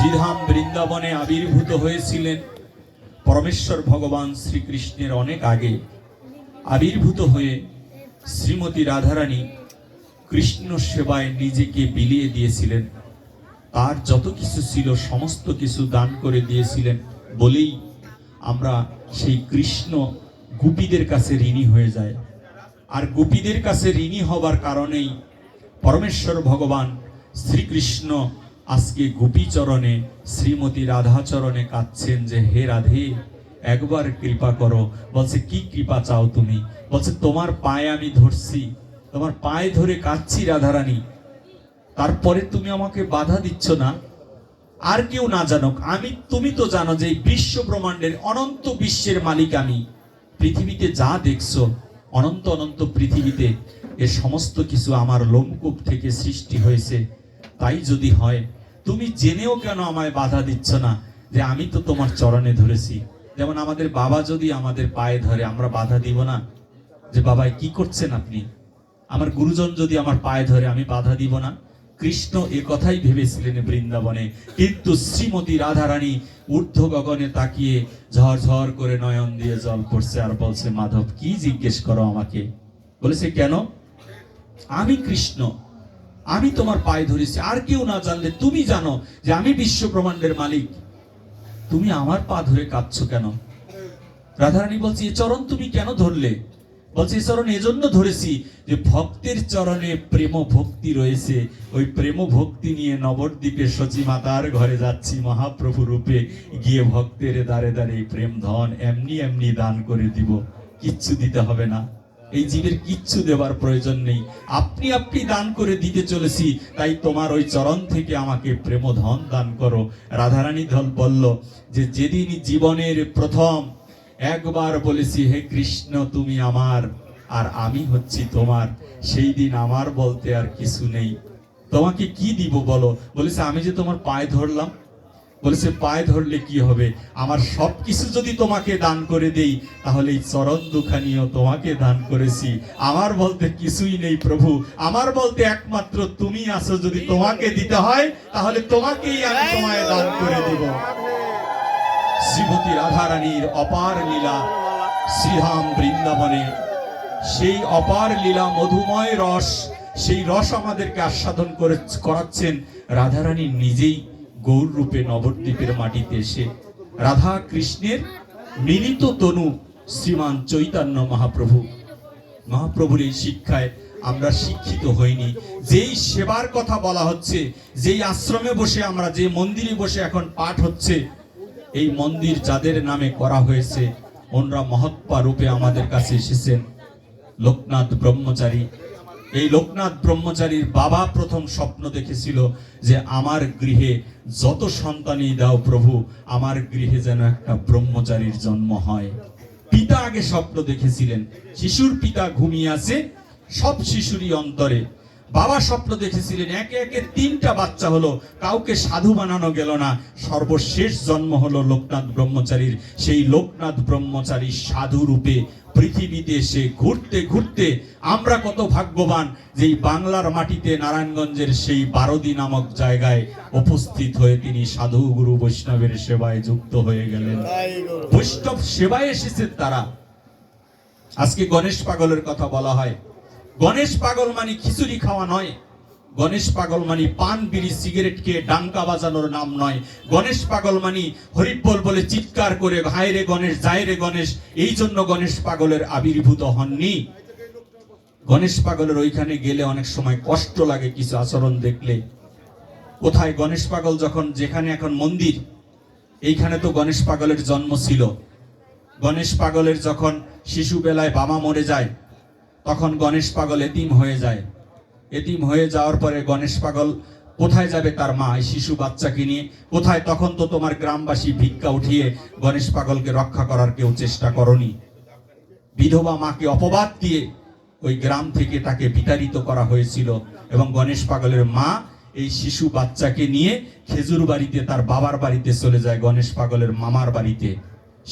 শ্রীধাম বৃন্দাবনে আবির্ভূত হয়েছিলেন পরমেশ্বর ভগবান শ্রীকৃষ্ণের অনেক আগে। আবির্ভূত হয়ে শ্রীমতী রাধারানী কৃষ্ণ সেবায় নিজেকে বিলিয়ে দিয়েছিলেন। তার যত কিছু ছিল সমস্ত কিছু দান করে দিয়েছিলেন বলেই আমরা সেই কৃষ্ণ গোপীদের কাছে ঋণী হয়ে যায়। আর গোপীদের কাছে ঋণী হবার কারণেই পরমেশ্বর ভগবান শ্রীকৃষ্ণ আজকে গোপীচরণে শ্রীমতী রাধাচরণে কাঁদছেন যে হে রাধে একবার কৃপা করো। বলছে কি কৃপা চাও তুমি? বলছে তোমার পায়ে আমি ধরছি, তোমার পায়ে ধরে কাঁদছি রাধারানী, তারপরে তুমি আমাকে বাধা দিচ্ছ না। আর কেউ না জানুক, আমি তুমি তো জানো যে বিশ্ব ব্রহ্মাণ্ডের অনন্ত বিশ্বের মালিক আমি। পৃথিবীতে যা দেখছো অনন্ত অনন্ত পৃথিবীতে এর সমস্ত কিছু আমার লোমকূপ থেকে সৃষ্টি হয়েছে। তাই যদি হয় তুমি জেনেও কেন আমায় বাধা দিচ্ছ না যে আমি তো তোমার চরণে ধরেছি। যেমন আমাদের বাবা যদি আমাদের পায়ে ধরে আমরা বাধা দিব না যে বাবা কি করছেন আপনি? আমার গুরুজন যদি আমার পায়ে ধরে আমি বাধা দিব না? কৃষ্ণ এ কথাই ভেবেছিলেন বৃন্দাবনে। কিন্তু শ্রীমতী রাধারানী ঊর্ধ্ব গগনে তাকিয়ে ঝরঝর করে নয়ন দিয়ে জল পড়ছে আর বলছে মাধব কি জিজ্ঞেস করো আমাকে? বলেছে কেন? আমি কৃষ্ণ, আমি তোমার পায়ে ধরেছি, আর কেউ না জানলে তুমি জানো যে আমি বিশ্ব ব্রহ্মাণ্ডের মালিক। তুমি আমার পা ধরে কাঁদছো কেন? রাধারানী বলছে এ চরণ তুমি কেন ধরলে? বলছে এই চরণ এজন্য ধরেছি যে ভক্তের চরণে প্রেম ভক্তি রয়েছে। ওই প্রেম ভক্তি নিয়ে নবদ্বীপে সচী মাতার ঘরে যাচ্ছি মহাপ্রভু রূপে, গিয়ে ভক্তের দ্বারে দ্বারে প্রেম ধন এমনি এমনি দান করে দিব, কিচ্ছু দিতে হবে না। এই জীবের কিচ্ছু দেবার প্রয়োজন নেই, আপনি আপনি দান করে দিতে চলেছি। তাই তোমার ওই চরণ থেকে আমাকে প্রেম ধন দান করো। রাধারানী ধল বলল যে যেদিন জীবনের প্রথম একবার বলেছি হে কৃষ্ণ তুমি আমার আর আমি হচ্ছি তোমার, সেই দিন আমার বলতে আর কিছু নেই। তোমাকে কি দিব বলো? বলেছে আমি যে তোমার পায়ে ধরলাম। বলেছে পায়ে ধরলে কি হবে? আমার সবকিছু যদি তোমাকে দান করে দেই তাহলে এই চরণ দুখানিও তোমাকে দান করেছি। আমার বলতে কিছুই নেই প্রভু, আমার বলতে একমাত্র তুমি আছো। যদি তোমাকে দিতে হয় তাহলে তোমাকেই আমি তোমায় দান করে দিব। শ্রীমতী রাধারানীর অপার লীলা শ্রীধাম বৃন্দাবনে, সেই অপার লীলা মধুময় রস, সেই রস আমাদেরকে আস্বাদন করাচ্ছেন রাধারানী নিজেই গৌর রূপে নবদ্বীপের মাটিতে এসে। রাধা কৃষ্ণের মিলিত তনু শ্রীমান চৈতন্য মহাপ্রভু। মহাপ্রভুর এই শিক্ষায় আমরা শিক্ষিত হইনি। যেই সেবার কথা বলা হচ্ছে, যেই আশ্রমে বসে আমরা, যে মন্দিরে বসে এখন পাঠ হচ্ছে, এই মন্দির যাদের নামে করা হয়েছে ওনরা মহাত্মা রূপে আমাদের কাছে এসেছেন। লোকনাথ ব্রহ্মচারী, এই লোকনাথ ব্রহ্মচারীর বাবা প্রথম স্বপ্ন দেখেছিল যে আমার গৃহে যত সন্তানই দাও প্রভু, আমার গৃহে যেন একটা ব্রহ্মচারীর জন্ম হয়। পিতা আগে স্বপ্ন দেখেছিলেন, শিশুর পিতা ঘুমিয়ে আছে সব শিশুরই অন্তরে। বাবা স্বপ্ন দেখেছিলেন একে একে 3টা বাচ্চা হলো, কাউকে সাধু বানানো গেল না। সর্বশেষ জন্ম হলো লোকনাথ ব্রহ্মচারীর। সেই লোকনাথ ব্রহ্মচারী সাধু রূপে পৃথিবীতে এসে ঘুরতে ঘুরতে আমরা কত ভাগ্যবান যে বাংলার মাটিতে নারায়ণগঞ্জের সেই বারোদি নামক জায়গায় উপস্থিত হয়ে তিনি সাধু গুরু বৈষ্ণবের সেবায় যুক্ত হয়ে গেলেন। বৈষ্ণব সেবায় এসেছেন তারা। আজকে গণেশ পাগলের কথা বলা হয়। গণেশ পাগল মানে খিচুড়ি খাওয়া নয়, গণেশ পাগল মানে পান বিড়ি সিগারেট খেয়ে ডাঙ্কা বাজানোর নাম নয়। গণেশ পাগল মানে হরিবল বলে চিৎকার করে হায় রে গণেশ যায় রে গণেশ, এই জন্য গণেশ পাগলের আবির্ভূত হননি। গণেশ পাগলের ওইখানে গেলে অনেক সময় কষ্ট লাগে কিছু আচরণ দেখলে। কোথায় গণেশ পাগল যখন, যেখানে এখন মন্দির, এইখানে তো গণেশ পাগলের জন্ম ছিল। গণেশ পাগলের যখন শিশু বেলায় বাবা মরে যায় তখন গণেশ পাগল এতিম হয়ে যায়। এতিম হয়ে যাওয়ার পরে গণেশ পাগল কোথায় যাবে তার মা এই শিশু বাচ্চাকে নিয়ে? কোথায়? তখন তো তোমার গ্রামবাসী ভিক্ষা উঠিয়ে গণেশ পাগলকে রক্ষা করার কেউ চেষ্টা করনি। বিধবা মাকে অপবাদ দিয়ে ওই গ্রাম থেকে তাকে বিতাড়িত করা হয়েছিল এবং গণেশ পাগলের মা এই শিশু বাচ্চাকে নিয়ে খেজুর বাড়িতে, তার বাবার বাড়িতে চলে যায়, গণেশ পাগলের মামার বাড়িতে।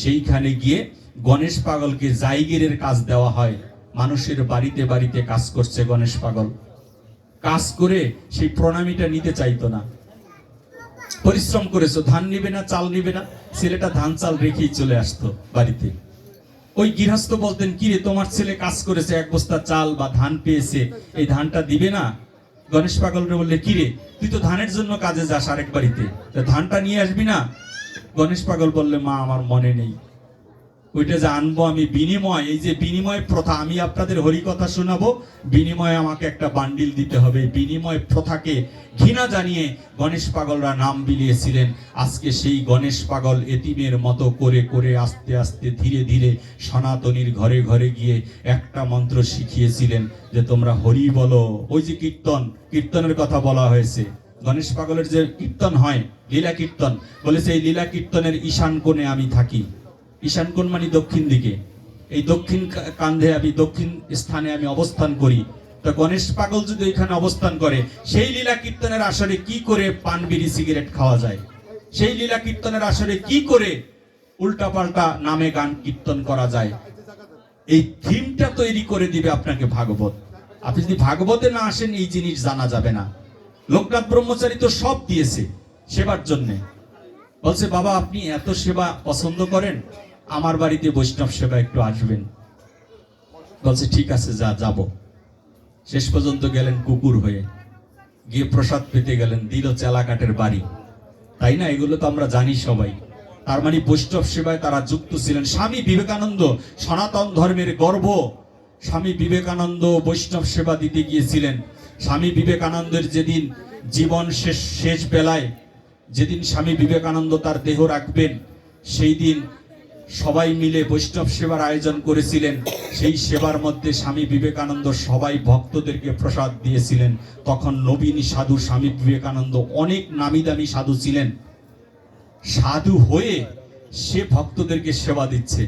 সেইখানে গিয়ে গণেশ পাগলকে জায়গিরের কাজ দেওয়া হয়। মানুষের বাড়িতে বাড়িতে কাজ করছে গণেশ পাগল। কাজ করে সেই প্রণামীটা নিতে চাইতো না। পরিশ্রম করেছো, ধান নিবে না, চাল নিবে না, ছেলেটা ধান চাল রেখেই চলে আসতো বাড়িতে। ওই গৃহস্থ বলতেন, কি রে তোমার ছেলে কাজ করেছে, এক বস্তা চাল বা ধান পেয়েছে, এই ধানটা দিবে না? গণেশ পাগলরে বললে, কি রে তুই তো ধানের জন্য কাজে যাস আরেক বাড়িতে, ধানটা নিয়ে আসবি না? গণেশ পাগল বললে, মা আমার মনে নেই, ওইটা যে আনবো আমি বিনিময়, এই যে বিনিময় প্রথা, আমি আপনাদের হরিকথা শোনাবো, বিনিময়ে আমাকে একটা বান্ডিল দিতে হবে। বিনিময় প্রথাকে ঘৃণা জানিয়ে গণেশ পাগলরা নাম বিলিয়েছিলেন। আজকে সেই গণেশ পাগল এতিমের মতো করে করে আস্তে আস্তে ধীরে ধীরে সনাতনীর ঘরে ঘরে গিয়ে একটা মন্ত্র শিখিয়েছিলেন যে তোমরা হরি বলো। ওই যে কীর্তনের কথা বলা হয়েছে, গণেশ পাগলের যে কীর্তন হয়, লীলা কীর্তন, বলেছে এই লীলা কীর্তনের ঈশান কোণে আমি থাকি। ঈশান কোণ মানে দক্ষিণ দিকে, এই দক্ষিণ কান্ধে আমি, দক্ষিণ স্থানে আমি অবস্থান করি। তো গণেশ পাগল যদি এখানে অবস্থান করে, সেই লীলা কীর্তনের আসরে কি করে পান বিড়ি সিগারেট খাওয়া যায়, সেই লীলা কীর্তনের আসরে কি করে উল্টাপাল্টা নামে গান কীর্তন করা যায়, এই থিমটা তৈরি করে দিবে আপনাকে ভাগবত। আপনি যদি ভাগবতে না আসেন এই জিনিস জানা যাবে না। লোকনাথ ব্রহ্মচারী তো সব দিয়েছে সেবার জন্যে। বলছে, বাবা আপনি এত সেবা পছন্দ করেন, আমার বাড়িতে বৈষ্ণব সেবা একটু আসবেন। বলছে ঠিক আছে, যাব। শেষ পর্যন্ত গেলেন কুকুর হয়ে, গিয়ে প্রসাদ পেতে গেলেন, দিল চেলাকাটের বাড়ি, তাই না? এগুলো তো আমরা জানি সবাই। তার মানে বৈষ্ণব সেবায় তারা যুক্ত ছিলেন। স্বামী বিবেকানন্দ সনাতন ধর্মের গর্ব, স্বামী বিবেকানন্দ বৈষ্ণব সেবা দিতে গিয়েছিলেন। স্বামী বিবেকানন্দের যেদিন জীবন শেষ বেলায়, যেদিন স্বামী বিবেকানন্দ তার দেহ রাখবেন, সেই দিন সবাই মিলে বৈষ্ণব সেবার আয়োজন করেছিলেন। সেই সেবার মধ্যে স্বামী বিবেকানন্দ সবাই ভক্তদেরকে প্রসাদ দিয়েছিলেন। তখন নবীনী সাধু স্বামী বিবেকানন্দ অনেক নামি দামি সাধু ছিলেন, সাধু হয়ে সে ভক্তদেরকে সেবা দিচ্ছে।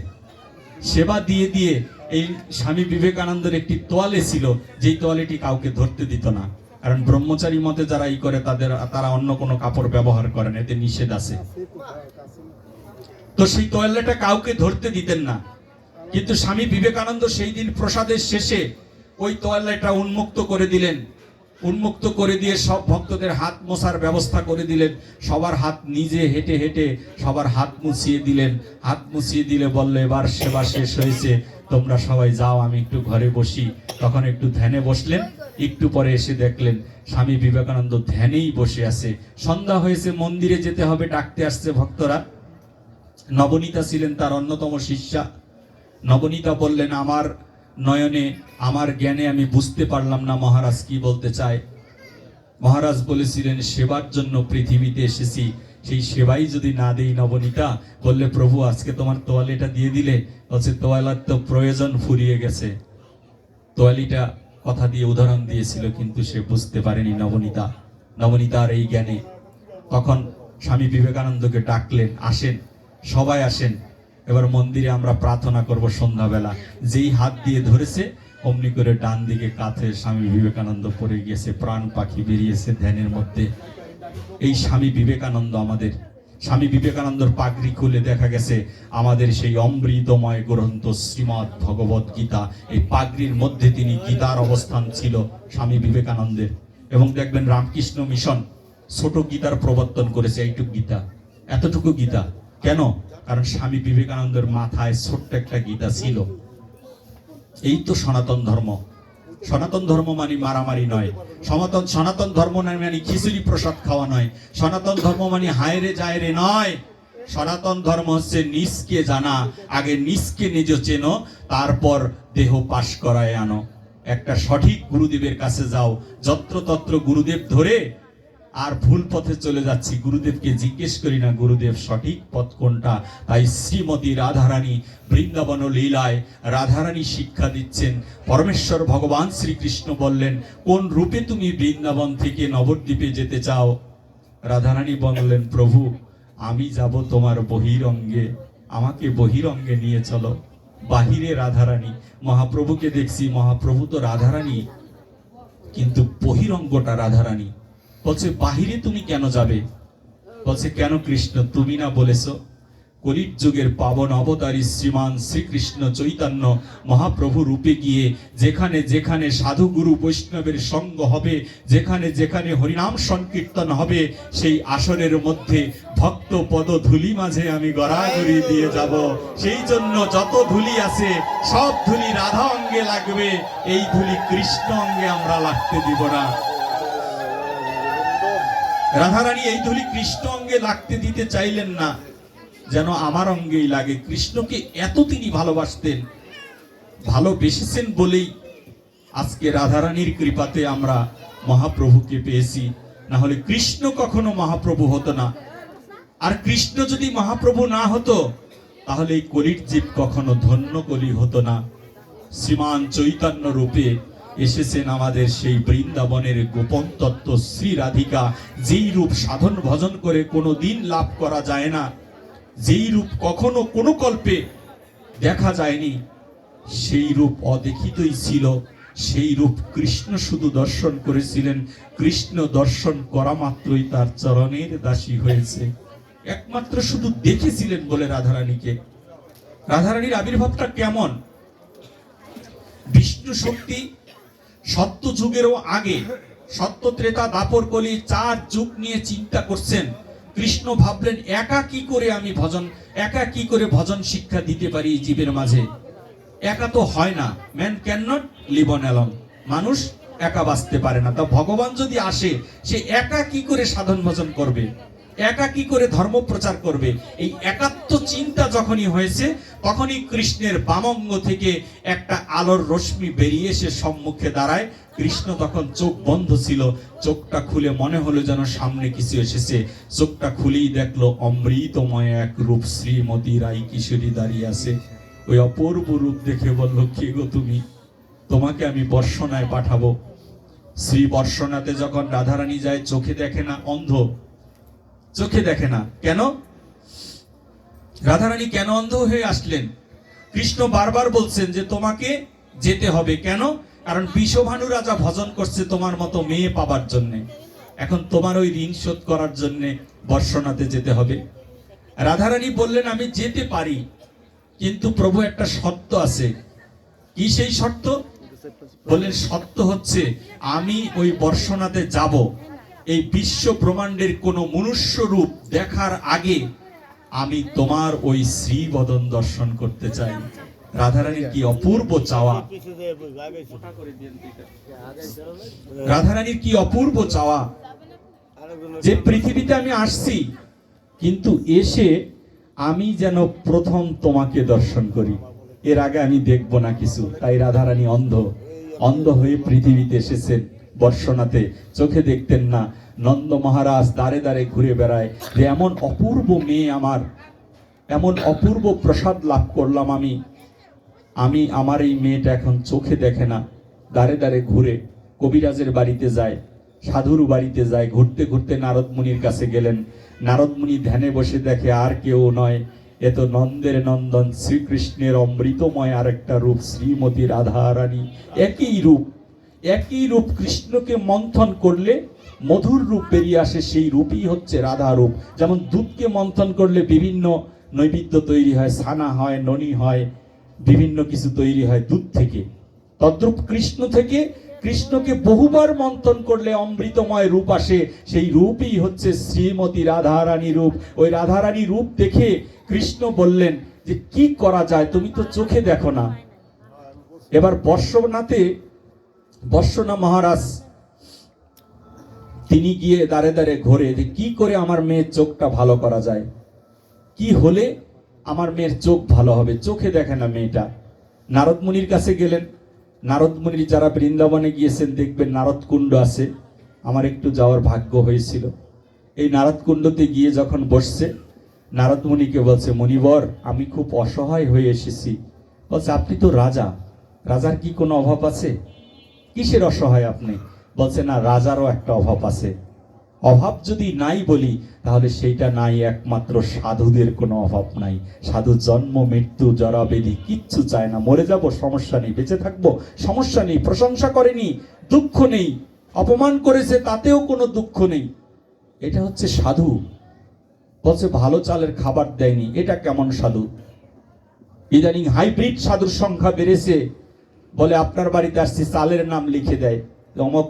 সেবা দিয়ে দিয়ে এই স্বামী বিবেকানন্দের একটি তোয়ালে ছিল, যেই তোয়ালেটি কাউকে ধরতে দিত না, কারণ ব্রহ্মচারী মতে যারা ই করে তারা অন্য কোনো কাপড় ব্যবহার করেন, এতে নিষেধ আছে। তো সেই তোয়ালেটা কাউকে ধরতে দিতেন না। কিন্তু স্বামী বিবেকানন্দ সেই দিন প্রসাদের শেষে ওই তোয়ালেটা উন্মুক্ত করে দিলেন। উন্মুক্ত করে দিয়ে সব ভক্তদের হাত মোছার ব্যবস্থা করে দিলেন। সবার হাত নিজে হেঁটে হেঁটে সবার হাত মুছিয়ে দিলেন। হাত মুছিয়ে দিলে বললে, এবার সেবা শেষ হয়েছে, তোমরা সবাই যাও, আমি একটু ঘরে বসি। তখন একটু ধ্যানে বসলেন। একটু পরে এসে দেখলেন স্বামী বিবেকানন্দ ধ্যানেই বসে আছে। সন্ধ্যা হয়েছে, মন্দিরে যেতে হবে, ডাকতে আসছে ভক্তরা। নবনীতা ছিলেন তার অন্যতম শিষ্যা। নবনীতা বললেন, আমার নয়নে, আমার জ্ঞানে আমি বুঝতে পারলাম না মহারাজ কি বলতে চায়। মহারাজ বলেছিলেন, সেবার জন্য পৃথিবীতে এসেছি, সেই সেবাই যদি না দেই। নবনীতা বললে, প্রভু আজকে তোমার তোয়ালিটা দিয়ে দিলে। বলছে, তোয়ালার তো প্রয়োজন ফুরিয়ে গেছে। তোয়ালিটা কথা দিয়ে উদাহরণ দিয়েছিল, কিন্তু সে বুঝতে পারেনি নবনীতা। নবনীতার এই জ্ঞানে তখন স্বামী বিবেকানন্দকে ডাকলেন, আসেন, সবাই আসেন, এবার মন্দিরে আমরা প্রার্থনা করব সন্ধ্যাবেলা। যেই হাত দিয়ে ধরেছে অমনি করে ডান দিকে কাঁধে স্বামী বিবেকানন্দ পড়ে গিয়েছে, প্রাণ পাখি বেরিয়েছে ধ্যানের মধ্যে। এই স্বামী বিবেকানন্দ আমাদের। স্বামী বিবেকানন্দর পাগড়ি খুলে দেখা গেছে আমাদের সেই অমৃতময় গ্রন্থ শ্রীমদ্ ভগবত গীতা। এই পাগড়ির মধ্যে তিনি গীতার অবস্থান ছিল স্বামী বিবেকানন্দের। এবং দেখবেন রামকৃষ্ণ মিশন ছোট গীতার প্রবর্তন করেছে, এইটুকু গীতা, এতটুকু গীতা। কেন? কারণ স্বামী বিবেকানন্দের মাথায় ছোট্ট একটা গীতা ছিল। এই তো সনাতন ধর্ম। সনাতন ধর্ম মানে মারামারি নয়। সনাতন ধর্ম মানে খিচুড়ি প্রসাদ খাওয়া নয়। সনাতন ধর্ম মানে হায়রে জায়রে নয়। সনাতন ধর্ম হচ্ছে নিজকে জানা, আগে নিজকে নিজ চেনো, তারপর দেহ পাশ করায় আনো। একটা সঠিক গুরুদেবের কাছে যাও। যত্রতত্র গুরুদেব ধরে আর ভুল পথে চলে যাচ্ছি, গুরুদেবকে জিজ্ঞেস করি না গুরুদেব সঠিক পথ কোনটা। তাই শ্রীমতী রাধারানী বৃন্দাবন লীলায় রাধারানী শিক্ষা দিচ্ছেন। পরমেশ্বর ভগবান শ্রীকৃষ্ণ বললেন, কোন রূপে তুমি বৃন্দাবন থেকে নবদ্বীপে যেতে চাও? রাধারানী বললেন, প্রভু আমি যাব তোমার বহিরঙ্গে, আমাকে বহিরঙ্গে নিয়ে চলো। বাহিরে রাধারানী, মহাপ্রভুকে দেখছি, মহাপ্রভু তো রাধারানী, কিন্তু বহিরঙ্গটা রাধারানী। বলছে, বাহিরে তুমি কেন যাবে? বলছে, কেন কৃষ্ণ, তুমি না বলেছো কলির যুগের পাবন অবতারী শ্রীমান শ্রীকৃষ্ণ চৈতন্য মহাপ্রভু রূপে গিয়ে যেখানে যেখানে সাধু গুরু বৈষ্ণবের সঙ্গ হবে, যেখানে যেখানে হরিনাম সংকীর্তন হবে, সেই আসরের মধ্যে ভক্ত পদ ধুলি মাঝে আমি গড়াগড়ি দিয়ে যাব। সেই জন্য যত ধুলি আছে সব ধুলি রাধা অঙ্গে লাগবে, এই ধুলি কৃষ্ণ অঙ্গে আমরা লাগতে দিব না। রাধারানী এই ধুলি কৃষ্ণ অঙ্গে লাগতে দিতে চাইলেন না, যেন আমার অঙ্গেই লাগে। কৃষ্ণকে এত তিনি ভালোবাসতেন, ভালোবেসেছেন বলেই আজকে রাধারানীর কৃপাতে আমরা মহাপ্রভুকে পেয়েছি। না হলে কৃষ্ণ কখনো মহাপ্রভু হতো না। আর কৃষ্ণ যদি মহাপ্রভু না হতো তাহলে এই কলির জীব কখনো ধন্য কলি হতো না। শ্রীমান চৈতন্য রূপে এসেছেন আমাদের সেই বৃন্দাবনের গোপন তত্ত্ব শ্রী রাধিকা, যেই রূপ সাধন ভজন করে কোনো দিন লাভ করা যায় না, যেই রূপ কখনো কোনো কল্পে দেখা যায়নি, সেই রূপ অদেখিতই ছিল। সেই রূপ কৃষ্ণ শুধু দর্শন করেছিলেন, কৃষ্ণ দর্শন করা মাত্রই তার চরণের দাসী হয়েছে। একমাত্র শুধু দেখেছিলেন বলে রাধারানীকে। রাধারানীর আবির্ভাবটা কেমন? বিষ্ণু শক্তি সত্য যুগেরও আগে, সত্য ত্রেতা দাপর কলি 4 যুগ নিয়ে চিন্তা করছেন। কৃষ্ণ ভাবলেন একা কি করে ভজন শিক্ষা দিতে পারি জীবের মাঝে। একা তো হয় না, man can not live on alone, মানুষ একা বাঁচতে পারে না। তা ভগবান যদি আসে, সে একা কি করে সাধন ভজন করবে, একা কি করে ধর্ম প্রচার করবে? এই একাত্ম চিন্তা যখনই হয়েছে, তখনই কৃষ্ণের বামঙ্গ থেকে একটা আলোর রশ্মি বেরিয়ে এসে সম্মুখে দাঁড়ায়। কৃষ্ণ তখন চোখ বন্ধ ছিল, চোখটা খুলে মনে হলো যেন সামনে কিছু এসেছে। চোখটা খুলেই দেখলো অমৃতময় এক রূপ শ্রীমতী রাই কিশোরী দাঁড়িয়ে আছে। ওই অপূর্ব রূপ দেখে বলল, কে গো তুমি? তোমাকে আমি বর্ষণায় পাঠাবো। শ্রী বর্ষণাতে যখন রাধারানী যায়, চোখে দেখে না, অন্ধ, চোখে দেখে না। কেন? রাধারানী কেন অন্ধ হয়ে আসলেন? কৃষ্ণ বারবার বলছেন যে তোমাকে যেতে হবে। কেন? কারণ বিষভানু রাজা ভজন করছে তোমার মতো মেয়ে পাবার জন্য। এখন তোমার ওই ঋণ শোধ করার জন্য বর্ষণাতে যেতে হবে। রাধারানী বললেন, আমি যেতে পারি, কিন্তু প্রভু একটা শর্ত আছে। কি সেই শর্ত? বললেন, শর্ত হচ্ছে আমি ওই বর্ষণাতে যাব, এই বিশ্ব ব্রহ্মাণ্ডের কোন মনুষ্য রূপ দেখার আগে আমি তোমার ওই শ্রীবদন দর্শন করতে চাই। রাধারানীর কি অপূর্ব চাওয়া! রাধারানীর কি অপূর্ব চাওয়া যে পৃথিবীতে আমি আসছি, কিন্তু এসে আমি যেন প্রথম তোমাকে দর্শন করি, এর আগে আমি দেখব না কিছু। তাই রাধারানী অন্ধ হয়ে পৃথিবীতে এসেছেন বর্ষণাতে। চোখে দেখতেন না। নন্দ মহারাজ দাঁড়ে দাঁড়ে ঘুরে বেড়ায় যে এমন অপূর্ব মেয়ে আমার, এমন অপূর্ব প্রসাদ লাভ করলাম আমি আমার এই মেয়েটা এখন চোখে দেখে না। দাঁড়ে দাঁড়ে ঘুরে কবিরাজের বাড়িতে যায়, সাধুর বাড়িতে যায়। ঘুরতে ঘুরতে নারদ মুনির কাছে গেলেন। নারদ মুনি ধ্যানে বসে দেখে আর কেউ নয়, এ তো নন্দের নন্দন শ্রীকৃষ্ণের অমৃতময় আরেকটা রূপ শ্রীমতী রাধারানী। একই রূপ কৃষ্ণকে মন্থন করলে মধুর রূপ বেরিয়ে আসে, সেই রূপই হচ্ছে রাধা রূপ। যেমন দুধকে মন্থন করলে বিভিন্ন নৈবেদ্য তৈরি হয়, ছানা হয়, ননি হয়, বিভিন্ন কিছু তৈরি হয় দুধ থেকে। তদ্রূপ কৃষ্ণ থেকে, কৃষ্ণকে বহুবার মন্থন করলে অমৃতময় রূপ আসে, সেই রূপই হচ্ছে শ্রীমতী রাধারানী রূপ। ওই রাধারানী রূপ দেখে কৃষ্ণ বললেন যে কি করা যায়, তুমি তো চোখে দেখো না। এবার বর্ষণা মহারাজ তিনি গিয়ে দাঁড়ে দাঁড়ে ঘোরে যে কি করে আমার মেয়ের চোখটা ভালো করা যায়, কি হলে আমার মেয়ের চোখ ভালো হবে। চোখে দেখে না মেয়েটা। নারদ মুনির কাছে গেলেন। নারদ মুনির যারা বৃন্দাবনে গিয়েছেন দেখবেন নারদ কুণ্ড আছে। আমার একটু যাওয়ার ভাগ্য হয়েছিল। এই নারদ কুণ্ডতে গিয়ে যখন বসছে, নারদ মুনিকে বলছে, মুনিবর আমি খুব অসহায় হয়ে এসেছি। বলছে, আপনি তো রাজার কি কোনো অভাব আছে? কিসের অসহায় আপনি? বলছে, না, রাজারও একটা অভাব আছে। অভাব যদি নাই বলি তাহলে সেইটা নাই, একমাত্র সাধুদের কোনো অভাব নাই। সাধু জন্ম মৃত্যু জরা ব্যাধি কিচ্ছু চায় না। মরে যাব সমস্যা নেই, বেঁচে থাকবো সমস্যা নেই, প্রশংসা করেনি দুঃখ নেই, অপমান করেছে তাতেও কোনো দুঃখ নেই। এটা হচ্ছে সাধু। বলছে ভালো চালের খাবার দেয়নি, এটা কেমন সাধু? ইদানিং হাইব্রিড সাধুর সংখ্যা বেড়েছে, বলে আপনার বাড়িতে আসছি, চালের নাম লিখে দেয়, অমক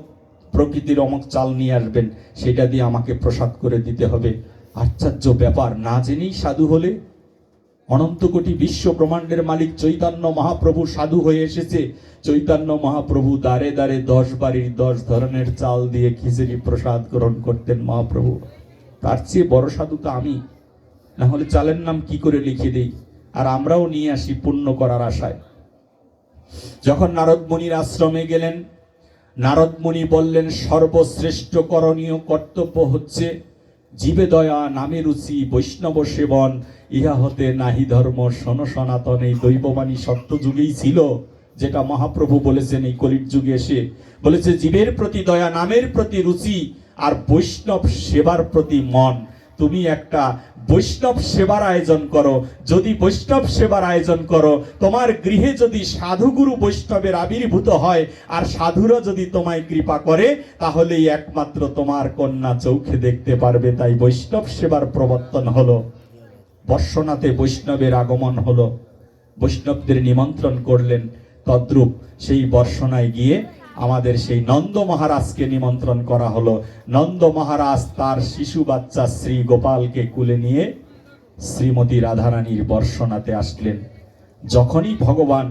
প্রকৃতির অমক চাল নিয়ে আসবেন, সেটা দিয়ে আমাকে প্রসাদ করে দিতে হবে। আশ্চর্য ব্যাপার, না জেনেই সাধু হলে। অনন্ত কোটি বিশ্ব ব্রহ্মাণ্ডের মালিক চৈতন্য মহাপ্রভু সাধু হয়ে এসেছে। চৈতন্য মহাপ্রভু দ্বারে দ্বারে 10 বাড়ির 10 ধরনের চাল দিয়ে খিচুড়ি প্রসাদ গ্রহণ করতেন মহাপ্রভু। তার চেয়ে বড় সাধু তো আমি, না হলে চালের নাম কি করে লিখে দেই? আর আমরাও নিয়ে আসি পুণ্য করার আশায়। যখন নারদ মুনির আশ্রমে গেলেন, নারদ মুনি বললেন সর্বশ্রেষ্ঠ করণীয় কর্তব্য হচ্ছে জীবে দয়া, নামে রুচি, বৈষ্ণব সেবন, ইহা হতে নাহি ধর্ম, শোন সনাতন। এই দৈববাণী সত্য যুগেই ছিল, যেটা মহাপ্রভু বলেছেন এই কলির যুগে এসে। বলেছে জীবের প্রতি দয়া, নামের প্রতি রুচি, আর বৈষ্ণব সেবার প্রতি মন। তুমি একটা বৈষ্ণব সেবার আয়োজন করো। যদি বৈষ্ণব সেবার আয়োজন করো, তোমার গৃহে যদি সাধুগুরু বৈষ্ণবের আবির্ভূত হয়, আর সাধুরা যদি তোমায় কৃপা করে, তাহলেই একমাত্র তোমার কন্যা চোখে দেখতে পারবে। তাই বৈষ্ণব সেবার প্রবর্তন হলো, বর্ষনাতে বৈষ্ণবের আগমন হলো, বৈষ্ণবদের নিমন্ত্রণ করলেন। তদ্রূপ সেই বর্ষনায় গিয়ে আমাদের সেই নন্দ মহারাজকে নিমন্ত্রণ করা হলো। নন্দ মহারাজ তার শিশু বাচ্চা শ্রী গোপালকে কুলে নিয়ে শ্রীমতী রাধারানীর বর্ষনাতে আসলেন। যখনই ভগবান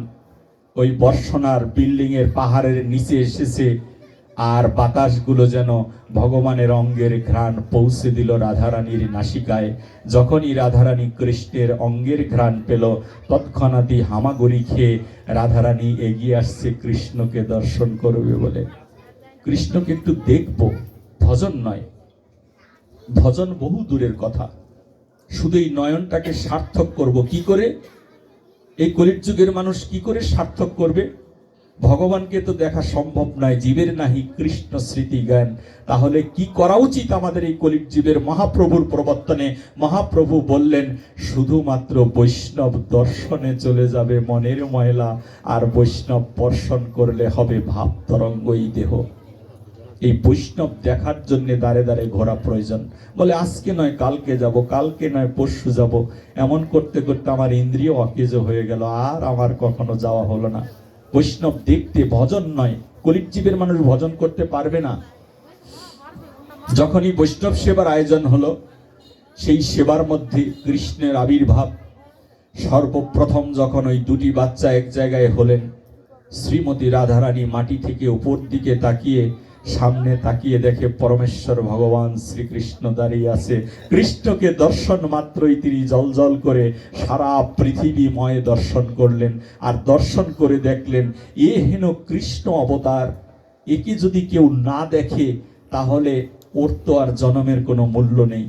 ওই বর্ষনার বিল্ডিং এর পাহাড়ের নিচে এসেছে, আর বাতাসগুলো যেন ভগবানের অঙ্গের ঘ্রাণ পৌঁছে দিল রাধারানীর নাসিকায়। যখনই রাধারানী কৃষ্ণের অঙ্গের ঘ্রাণ পেল, তৎক্ষণাৎই হামাগুড়ি খেয়ে রাধারানী এগিয়ে আসছে কৃষ্ণকে দর্শন করবে বলে। কৃষ্ণকে একটু দেখবো, ভজন নয়, ভজন বহু দূরের কথা, শুধু এই নয়নটাকে সার্থক করব কি করে? এই কলির যুগের মানুষ কি করে সার্থক করবে? ভগবানকে তো দেখা সম্ভব নয়, জীবের নাহি কৃষ্ণ স্মৃতি জ্ঞান। তাহলে কি করা উচিত আমাদের এই কলির জীবের? মহাপ্রভুর প্রবর্তনে মহাপ্রভু বললেন শুধুমাত্র বৈষ্ণব দর্শনে চলে যাবে মনের ময়লা, আর বৈষ্ণব দর্শন করলে হবে ভাব তরঙ্গই দেহ। এই বৈষ্ণব দেখার জন্য দাঁড়ে দাঁড়ে ঘোরা প্রয়োজন। বলে আজকে নয় কালকে যাব, কালকে নয় পরশু যাব, এমন করতে করতে আমার ইন্দ্রিয় অকেজ হয়ে গেল, আর আমার কখনো যাওয়া হলো না। বৈষ্ণব দেখতে, ভজন নয়। কলির জীবের মানুষ ভজন করতে পারবে না। যখনই বৈষ্ণব সেবার আয়োজন হলো, সেই সেবার মধ্যে কৃষ্ণের আবির্ভাব। সর্বপ্রথম যখন ওই দুটি বাচ্চা এক জায়গায় হলেন, শ্রীমতী রাধারানী মাটি থেকে উপর দিকে তাকিয়ে, সামনে তাকিয়ে দেখে পরমেশ্বর ভগবান শ্রীকৃষ্ণ দাঁড়িয়ে আছে। কৃষ্ণকে দর্শন মাত্রই তিনি জল করে সারা পৃথিবীময় দর্শন করলেন। আর দর্শন করে দেখলেন এ হেন কৃষ্ণ অবতার, একে যদি কেউ না দেখে তাহলে ওর তো আর জন্মের কোনো মূল্য নেই।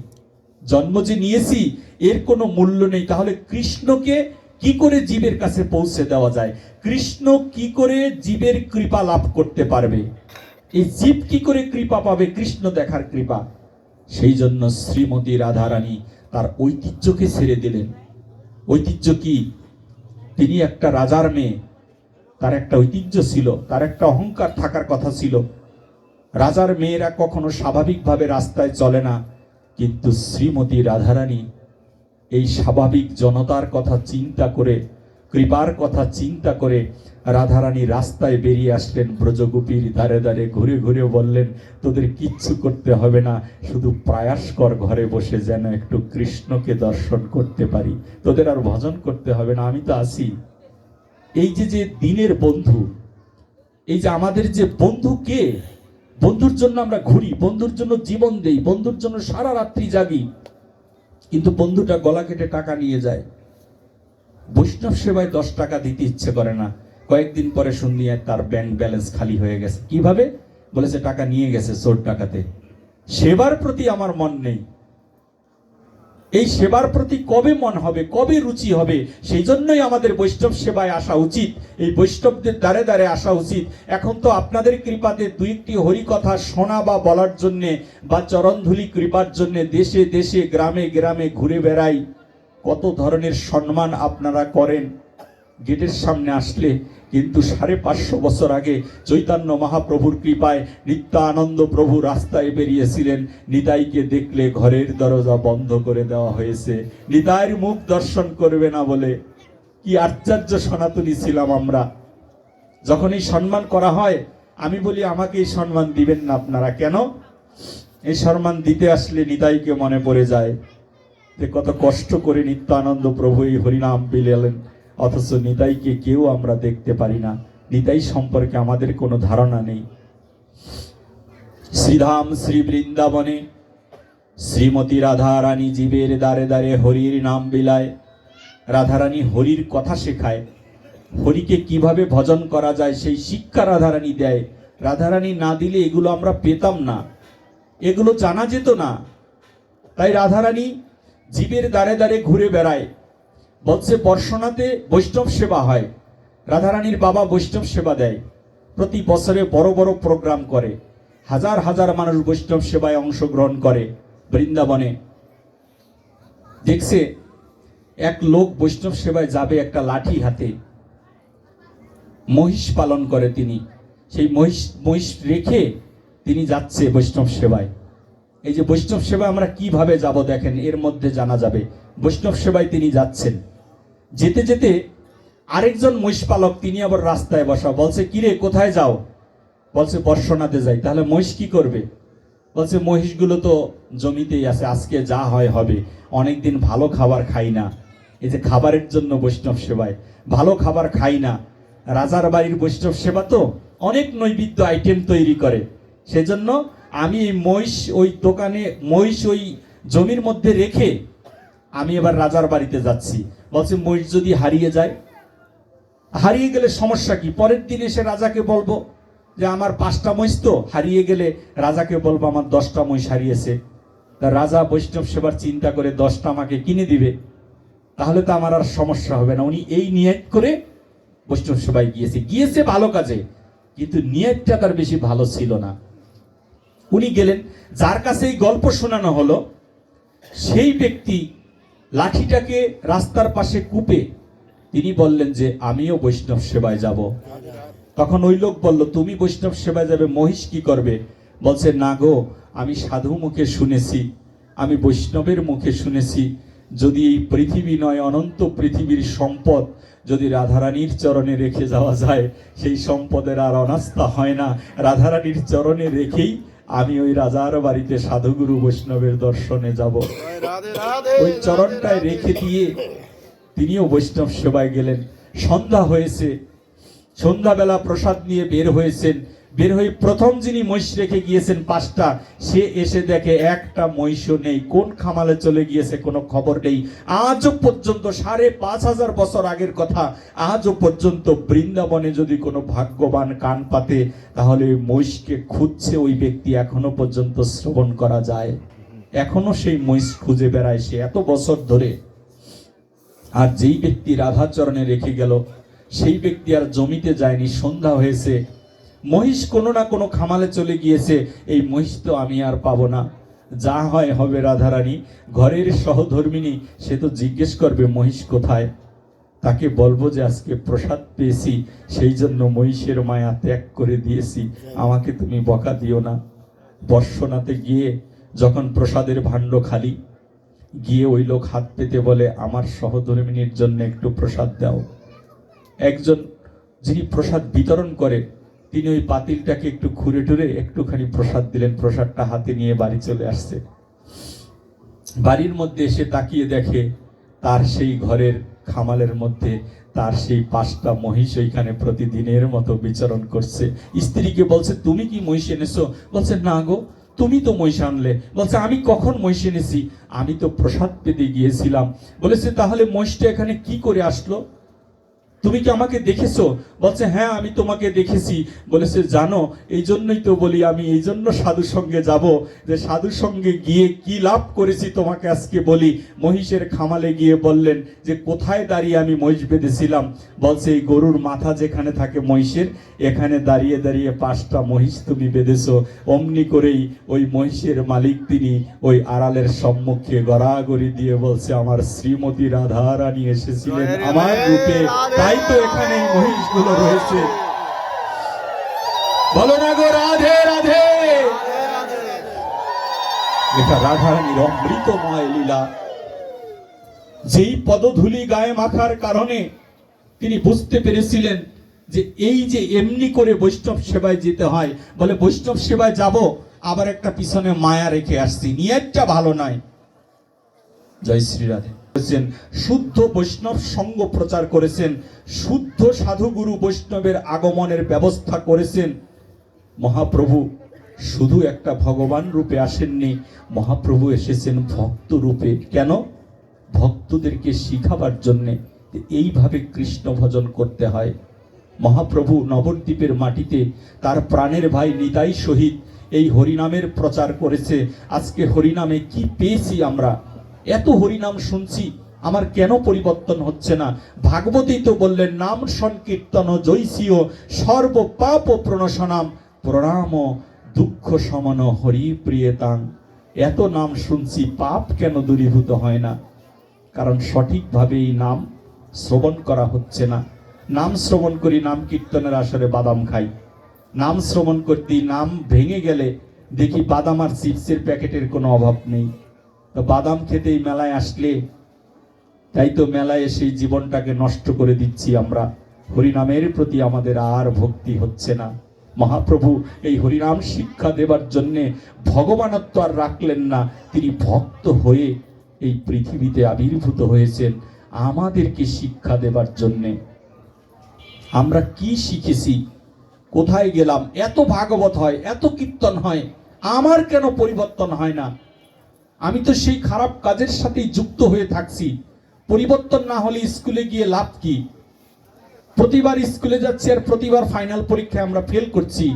জন্ম যে নিয়েছি এর কোনো মূল্য নেই। তাহলে কৃষ্ণকে কি করে জীবের কাছে পৌঁছে দেওয়া যায়? কৃষ্ণ কি করে জীবের কৃপা লাভ করতে পারবে? এই জীব কি করে কৃপা পাবে? কৃষ্ণ দেখার কৃপা। সেই জন্য শ্রীমতী রাধারানী তার ঐতিহ্যকে ছেড়ে দিলেন। ঐতিহ্য কি? তিনি একটা রাজার মেয়ে, তার একটা ঐতিহ্য ছিল, তার একটা অহংকার থাকার কথা ছিল। রাজার মেয়েরা কখনো স্বাভাবিকভাবে রাস্তায় চলে না, কিন্তু শ্রীমতী রাধারানী এই স্বাভাবিক জনতার কথা চিন্তা করে, কৃপার কথা চিন্তা করে রাধারানী রাস্তায় বেরিয়ে আসলেন। ব্রজগোপীর দ্বারে দ্বারে ঘুরে ঘুরে বললেন তোদের কিচ্ছু করতে হবে না, শুধু প্রয়াস কর ঘরে বসে যেন একটু কৃষ্ণকে দর্শন করতে পারি, তোদের আর ভজন করতে হবে না, আমি তো আছি। এই যে যে দিনের বন্ধু, এই যে আমাদের যে বন্ধু, কে? বন্ধুর জন্য আমরা ঘুরি, বন্ধুর জন্য জীবন দেই, বন্ধুর জন্য সারা রাত্রি জাগি, কিন্তু বন্ধুটা গলা কেটে টাকা নিয়ে যায়। বৈষ্ণব সেবায় 10 টাকা দিতে ইচ্ছে করে না, কয়েকদিন পরে শুনি তার ব্যাংক ব্যালেন্স খালি হয়ে গেছে। কিভাবে? বলেছে টাকা নিয়ে গেছে চোর ডাকাতে। সেবার প্রতি আমার মন নেই। এই সেবার প্রতি কবে মন হবে, কবে রুচি হবে? সেই জন্যই আমাদের বৈষ্ণব সেবায় আসা উচিত, এই বৈষ্ণবদের দ্বারে দ্বারে আসা উচিত। এখন তো আপনাদের কৃপাতে 2-1টি হরিকথা শোনা বা বলার জন্যে, বা চরণধুলি কৃপার জন্য দেশে দেশে গ্রামে গ্রামে ঘুরে বেড়াই। কত ধরনের সম্মান আপনারা করেন, গেটের সামনে আসলে কিন্তু 550 বছর আগে চৈতন্য মহাপ্রভুর কৃপায় নিত্যানন্দ প্রভু রাস্তায় বেরিয়েছিলেন। নিতাইকে দেখলে ঘরের দরজা বন্ধ করে দেওয়া হয়েছে, নিতাইয়ের মুখ দর্শন করবে না বলে। কি আশ্চর্য সনাতনী ছিলাম আমরা। যখন এই সম্মান করা হয়, আমি বলি আমাকে এই সম্মান দিবেন না আপনারা। কেন? এই সম্মান দিতে আসলে নিতাইকে মনে পড়ে যায় যে কত কষ্ট করে নিত্যানন্দ প্রভু এই হরিনাম বিলালেন, অথচ নিতাইকে কেউ আমরা দেখতে পারি না। নিতাই সম্পর্কে আমাদের কোনো ধারণা নেই। শ্রীধাম শ্রী বৃন্দাবনে শ্রীমতী রাধারানী জীবের দ্বারে দ্বারে হরির নাম বিলায়। রাধারানী হরির কথা শেখায়, হরিকে কিভাবে ভজন করা যায় সেই শিক্ষা রাধারানী দেয়। রাধারানী না দিলে এগুলো আমরা পেতাম না, এগুলো জানা যেত না। তাই রাধারানী জীবের দ্বারে দ্বারে ঘুরে বেড়ায়। বলছে বর্ষনাতে বৈষ্ণব সেবা হয়, রাধারানীর বাবা বৈষ্ণব সেবা দেয়। প্রতি বছরে বড় বড় প্রোগ্রাম করে, হাজার হাজার মানুষ বৈষ্ণব সেবায় অংশগ্রহণ করে। বৃন্দাবনে দেখছে এক লোক বৈষ্ণব সেবায় যাবে একটা লাঠি হাতে, মহিষ পালন করে তিনি। সেই মহিষ রেখে তিনি যাচ্ছে বৈষ্ণব সেবায়। এই যে বৈষ্ণব সেবায় আমরা কিভাবে যাব দেখেন, এর মধ্যে জানা যাবে। বৈষ্ণব সেবায় তিনি যাচ্ছেন, যেতে যেতে আরেকজন মহিষ পালক তিনি আবার রাস্তায় বসা। বলছে কিরে কোথায় যাও? বলছে বর্ষনাতে যাই। তাহলে মহিষ কি করবে? বলছে মহিষগুলো তো জমিতেই আছে, আজকে যা হয় হবে, অনেকদিন ভালো খাবার খাই না। এই যে খাবারের জন্য বৈষ্ণব সেবায়, ভালো খাবার খাই না। রাজার বাড়ির বৈষ্ণব সেবা তো অনেক নৈবেদ্য আইটেম তৈরি করে, সেজন্য আমি মহিষ ওই দোকানে, মহিষ ওই জমির মধ্যে রেখে আমি এবার রাজার বাড়িতে যাচ্ছি। বলছে মহিষ যদি হারিয়ে যায়? হারিয়ে গেলে সমস্যা কি? পরের দিন এসে রাজাকে বলবো যে আমার 5টা মহিষ তো হারিয়ে গেলে, রাজাকে বলবো আমার 10টা মহিষ হারিয়েছে। তা রাজা বৈষ্ণব সেবার চিন্তা করে 10টা আমাকে কিনে দিবে, তাহলে তো আমার আর সমস্যা হবে না। উনি এই নিয়ত করে বৈষ্ণব সেবায় গিয়েছে ভালো কাজে, কিন্তু নিয়তটা তার বেশি ভালো ছিল না। উনি গেলেন, যার কাছে এই গল্প শোনানো হলো সেই ব্যক্তি লাঠিটাকে রাস্তার পাশে কূপে তিনি বললেন যে আমিও বৈষ্ণব সেবায় যাব। তখন ওই লোক বলল তুমি বৈষ্ণব সেবায় যাবে, মহিষ কি করবে? বলছে না গো, আমি সাধু মুখে শুনেছি, আমি বৈষ্ণবের মুখে শুনেছি, যদি এই পৃথিবী নয় অনন্ত পৃথিবীর সম্পদ যদি রাধারানীর চরণে রেখে যাওয়া যায়, সেই সম্পদের আর অনাস্থা হয় না। রাধারানীর চরণে রেখেই আমি ওই রাজার বাড়িতে সাধুগুরু বৈষ্ণবের দর্শনে যাব। ওই চরণটায় রেখে দিয়ে তিনিও বৈষ্ণব সেবায় গেলেন। সন্ধ্যা হয়েছে, সন্ধ্যাবেলা প্রসাদ নিয়ে বের হয়েছেন। বের হয়ে প্রথম যিনি মহিষ রেখে গিয়েছেন 5টা, সে এসে দেখে একটা মহিষও নেই। কোন খামালে চলে গিয়েছে কোনো খবর নেই। আজও পর্যন্ত 5,500 বছর আগের কথা, আজও পর্যন্ত বৃন্দাবনে যদি কোনো ভাগ্যবান কান পাতে, তাহলে ওই মহিষকে খুঁজছে ওই ব্যক্তি এখনো পর্যন্ত শ্রবণ করা যায়। এখনো সেই মহিষ খুঁজে বেড়ায় সে এত বছর ধরে। আর যেই ব্যক্তি রাধাচরণে রেখে গেল সেই ব্যক্তি আর জমিতে যায়নি। সন্ধ্যা হয়েছে, মহিষ কোনো না কোনো খামালে চলে গিয়েছে। এই মহিষ তো আমি আর পাবো না, যা হয় হবে। রাধারানী ঘরের সহধর্মিনী, সে তো জিজ্ঞেস করবে মহিষ কোথায়। তাকে বলবো যে আজকে প্রসাদ পেয়েছি, সেই জন্য মহিষের মায়া ত্যাগ করে দিয়েছি, আমাকে তুমি বকা দিও না। বর্ষনাতে গিয়ে যখন প্রসাদের ভাণ্ড খালি, গিয়ে ওই লোক হাত পেতে বলে আমার সহধর্মিনীর জন্য একটু প্রসাদ দাও। একজন যিনি প্রসাদ বিতরণ করে তিনি ওই পাতিলটাকে একটু খুঁড়ে টুরে একটুখানি প্রসাদ দিলেন। প্রসাদটা হাতে নিয়ে বাড়ি চলে আসছে। বাড়ির মধ্যে এসে তাকিয়ে দেখে তার সেই ঘরের খামালের মধ্যে তার সেই 5টা মহিষ ওইখানে প্রতিদিনের মতো বিচরণ করছে। স্ত্রীকে বলছে তুমি কি মহিষ এনেছো? বলছে না গো, তুমি তো মহিষ আনলে। বলছে আমি কখন মহিষ এনেছি? আমি তো প্রসাদ পেতে গিয়েছিলাম। বলেছে তাহলে মহিষটা এখানে কি করে আসলো? তুমি কি আমাকে দেখেছো? বলছে হ্যাঁ আমি তোমাকে দেখেছি। বলেছে জানো, এই জন্যই তো বলি আমি এই জন্য সাধু সঙ্গে যাব, যে সাধু সঙ্গে গিয়ে কি লাভ করেছি তোমাকে আজকে বলি। মহিষের খামালে গিয়ে বললেন যে কোথায় দাঁড়িয়ে আমি মহিষ বেঁধেছিলাম? বলছে এই গরুর মাথা যেখানে থাকে মহিষের, এখানে দাঁড়িয়ে দাঁড়িয়ে 5টা মহিষ তুমি বেঁধেছো। অমনি করেই ওই মহিষের মালিক তিনি ওই আড়ালের সম্মুখে গড়াগড়ি দিয়ে বলছে আমার শ্রীমতী রাধারানী এসেছিলেন আমার রূপে, তাই তাই তো এখানে মহিষগুলো রয়েছে। বলো না গো রাধে রাধে। এটা রাধারানীর অমৃতময় লীলা। যেই পদধূলি গায়ে মাখার কারণে তিনি বুঝতে পেরেছিলেন যে এই যে এমনি করে বৈষ্ণব সেবায় যেতে হয়, বলে বৈষ্ণব সেবায় যাব আবার একটা পিছনে মায়া রেখে আসছি, নিয়তটা ভালো নয়। জয় শ্রী রাধে। শুদ্ধ বৈষ্ণব সঙ্গ প্রচার করেছেন, শুদ্ধ সাধুগুরু বৈষ্ণবের আগমনের ব্যবস্থা করেছেন। মহাপ্রভু শুধু একটা ভগবান রূপে আসেননি, মহাপ্রভু এসেছেন ভক্ত রূপে। কেন? ভক্তদেরকে শিখাবার জন্যে এইভাবে কৃষ্ণ ভজন করতে হয়। মহাপ্রভু নবদ্বীপের মাটিতে তার প্রাণের ভাই নিতাই সহিত এই হরিনামের প্রচার করেছে। আজকে হরিনামে কি পেয়েছি আমরা? এত হরিনাম শুনছি, আমার কেন পরিবর্তন হচ্ছে না? ভাগবতী তো বললেন, নাম সংকীর্তন জৈসিও সর্ব পাপ প্রণশনাম প্রণাম দুঃখ সমন হরি প্রিয়তাং। এত নাম শুনছি, পাপ কেন দূরীভূত হয় না? কারণ সঠিকভাবে এই নাম শ্রবণ করা হচ্ছে না। নাম শ্রবণ করি, নাম কীর্তনের আসরে বাদাম খাই। নাম শ্রবণ করতে নাম ভেঙে গেলে দেখি বাদাম আর চিপসের প্যাকেটের কোনো অভাব নেই। তো বাদাম খেতেই মেলায় আসলে, তাই তো মেলায় এসে জীবনটাকে নষ্ট করে দিচ্ছি আমরা। হরিনামের প্রতি আমাদের আর ভক্তি হচ্ছে না। মহাপ্রভু এই হরিনাম শিক্ষা দেবার জন্যে ভগবানত্ব আর রাখলেন না, তিনি ভক্ত হয়ে এই পৃথিবীতে আবির্ভূত হয়েছেন আমাদেরকে শিক্ষা দেবার জন্যে। আমরা কি শিখেছি? কোথায় গেলাম? এত ভাগবত হয়, এত কীর্তন হয়, আমার কেন পরিবর্তন হয় না? আমি তো সেই খারাপ কাজের সাথেই যুক্ত হয়ে থাকছি। পরিবর্তন না হলে স্কুলে গিয়ে লাভ কি? প্রতিবার স্কুলে যাচ্ছি আর প্রতিবার ফাইনাল পরীক্ষায় আমরা ফেল করছি।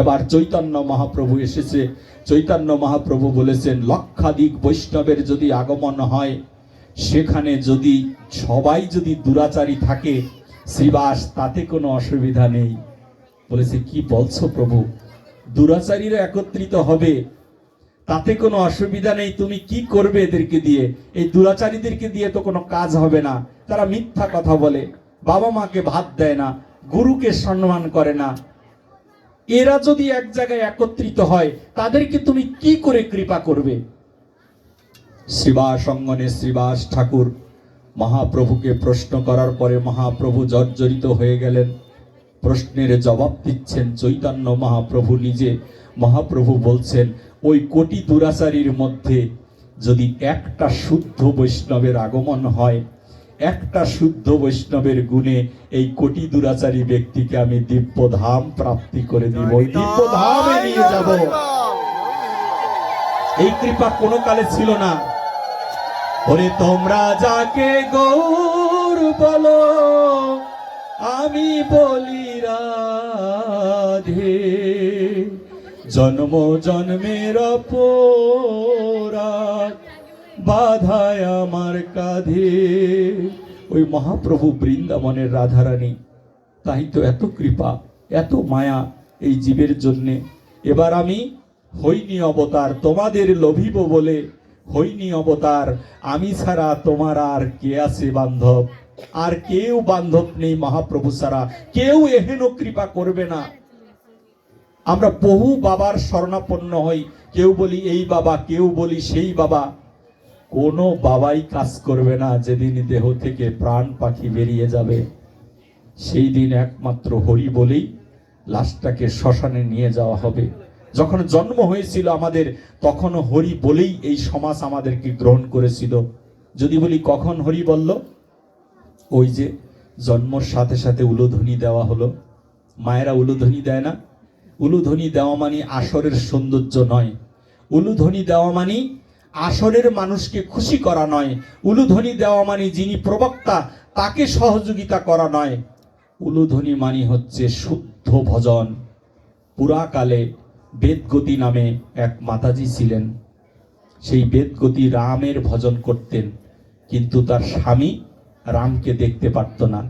এবার চৈতন্য মহাপ্রভু এসেছে। চৈতন্য মহাপ্রভু বলেছেন, লক্ষাধিক বৈষ্ণবের যদি আগমন হয়, সেখানে যদি সবাই যদি দুরাচারী থাকে শ্রীবাস, তাতে কোনো অসুবিধা নেই। বলেছে, কি বলছো প্রভু? দুরাচারীরা একত্রিত হবে, তাতে কোনো অসুবিধা নেই। তুমি কি করবে এদেরকে দিয়ে? এই দুরাচারীদেরকে দিয়ে তো কোনো কাজ হবে না। তারা মিথ্যা কথা বলে, বাবা মাকে ভাত দেয় না, গুরুকে সম্মান করে না। এরা যদি এক জায়গায় একত্রিত হয়, তাদেরকে তুমি কি করে কৃপা করবে? শ্রীবাস অঙ্গনে শ্রীবাস ঠাকুর মহাপ্রভুকে প্রশ্ন করার পরে মহাপ্রভু জর্জরিত হয়ে গেলেন। প্রশ্নের জবাব দিচ্ছেন চৈতন্য মহাপ্রভু নিজে। মহাপ্রভু বলছেন, ওই কোটি দুরাচারীর মধ্যে যদি একটা শুদ্ধ বৈষ্ণবের আগমন হয়, একটা শুদ্ধ বৈষ্ণবের গুণে এই কোটি দুরাচারী ব্যক্তিকে আমি দিব্যধাম প্রাপ্তি করে দিব, দিব্যধামে নিয়ে যাব। এই কৃপা কোনো কালে ছিল না। ওরে তোমরা যাকে গৌর বলো, আমি বলি রাধে, জন্ম জন্মের অপরাধ বাধায় আমার কাঁধে। ওই মহাপ্রভু বৃন্দাবনের রাধারানী, তাই তো এত কৃপা, এত মায়া এই জীবের জন্যে। এবার আমি হইনি অবতার, তোমাদের লোভিব বলে হইনি অবতার। আমি ছাড়া তোমার আর কে আছে বান্ধব? আর কেউ বান্ধব নেই মহাপ্রভু ছাড়া, কেউ এহেন কৃপা করবে না। আমরা বহু বাবার শরণাপন্ন হই, কেউ বলি এই বাবা, কেউ বলি সেই বাবা। কোনো বাবাই কাজ করবে না যেদিন দেহ থেকে প্রাণ পাখি বেরিয়ে যাবে। সেই দিন একমাত্র হরি বলেই লাশটাকে শ্মশানে নিয়ে যাওয়া হবে। যখন জন্ম হয়েছিল আমাদের, তখনও হরি বলেই এই সমাজ আমাদেরকে গ্রহণ করেছিল। যদি বলি কখন হরি বলল, ওই যে জন্মর সাথে সাথে উলুধ্বনি দেওয়া হলো। মায়েরা উলুধ্বনি দেয় না? উলুধ্বনি দেওয়া মানে আসরের সৌন্দর্য নয়। উলুধ্বনি দেওয়া মানে আসরের মানুষকে খুশি করা নয়। উলুধ্বনি দেওয়া মানে যিনি প্রবক্তা তাকে সহযোগিতা করা নয়। উলুধ্বনি মানে হচ্ছে শুদ্ধ ভজন। পুরাকালে বেদগতি নামে এক মাতাজি ছিলেন। সেই বেদগতি রামের ভজন করতেন, কিন্তু তার স্বামী রামকে দেখতে পারত না।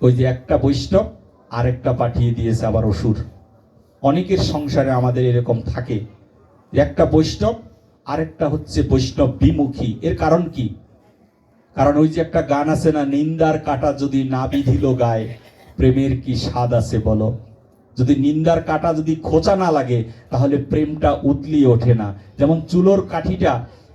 ওই যে একটা বৈষ্ণব আরেকটা পাঠিয়ে দিয়েছে আবার অসুর। অনেকের সংসারে আমাদের এরকম থাকে, একটা বৈষ্ণব আরেকটা হচ্ছে বৈষ্ণব বিমুখী। এর কারণ কি? কারণ ওই যে একটা গান আছে না, নিন্দার কাঁটা যদি না বিধিল গায়ে প্রেমের কি স্বাদ আছে বলো। যদি নিন্দার কাঁটা যদি খোঁচা না লাগে তাহলে প্রেমটা উতলিয়ে ওঠে না। যেমন চুলোর কাঠিটা,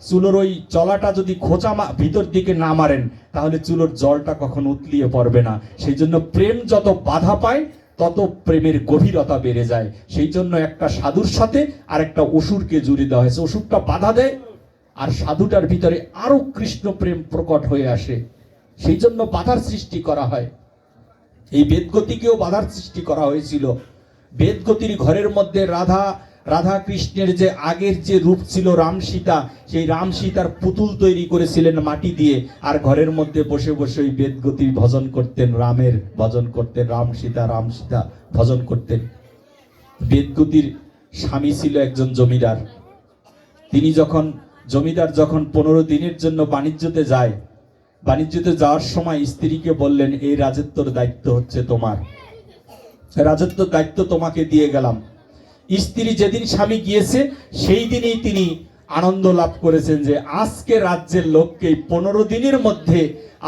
চুলোর ওই চলাটা যদি খোঁচা ভিতর দিকে না মারেন তাহলে চুলোর জলটা কখন উতলিয়ে পড়বে না। সেই জন্য প্রেম যত বাধা পায় তত প্রেমের গভীরতা বেড়ে যায়। সেই জন্য একটা সাধুর সাথে আর একটা অসুরকে জুড়ে দেওয়া হয়েছে। অসুরটা বাধা দেয় আর সাধুটার ভিতরে আরো কৃষ্ণ প্রেম প্রকট হয়ে আসে। সেই জন্য বাধার সৃষ্টি করা হয়। এই বেদগতিকেও বাধার সৃষ্টি করা হয়েছিল। বেদগতির ঘরের মধ্যে রাধা কৃষ্ণের যে আগের যে রূপ ছিল রাম সীতা, সেই রাম সীতার পুতুল তৈরি করেছিলেন মাটি দিয়ে, আর ঘরের মধ্যে বসে বসে ওই বেদগতির ভজন করতেন, রামের ভজন করতেন, রাম সীতা ভজন করতেন। বেদগতির স্বামী ছিল একজন জমিদার। তিনি জমিদার যখন 15 দিনের জন্য বাণিজ্যতে যায়, বাণিজ্যতে যাওয়ার সময় স্ত্রীকে বললেন, এই রাজত্বর দায়িত্ব হচ্ছে তোমার, রাজত্ব দায়িত্ব তোমাকে দিয়ে গেলাম। স্ত্রী যেদিন স্বামী গিয়েছে সেই দিনই তিনি আনন্দ লাভ করেছেন যে আজকে রাজ্যের লোককে 15 দিনের মধ্যে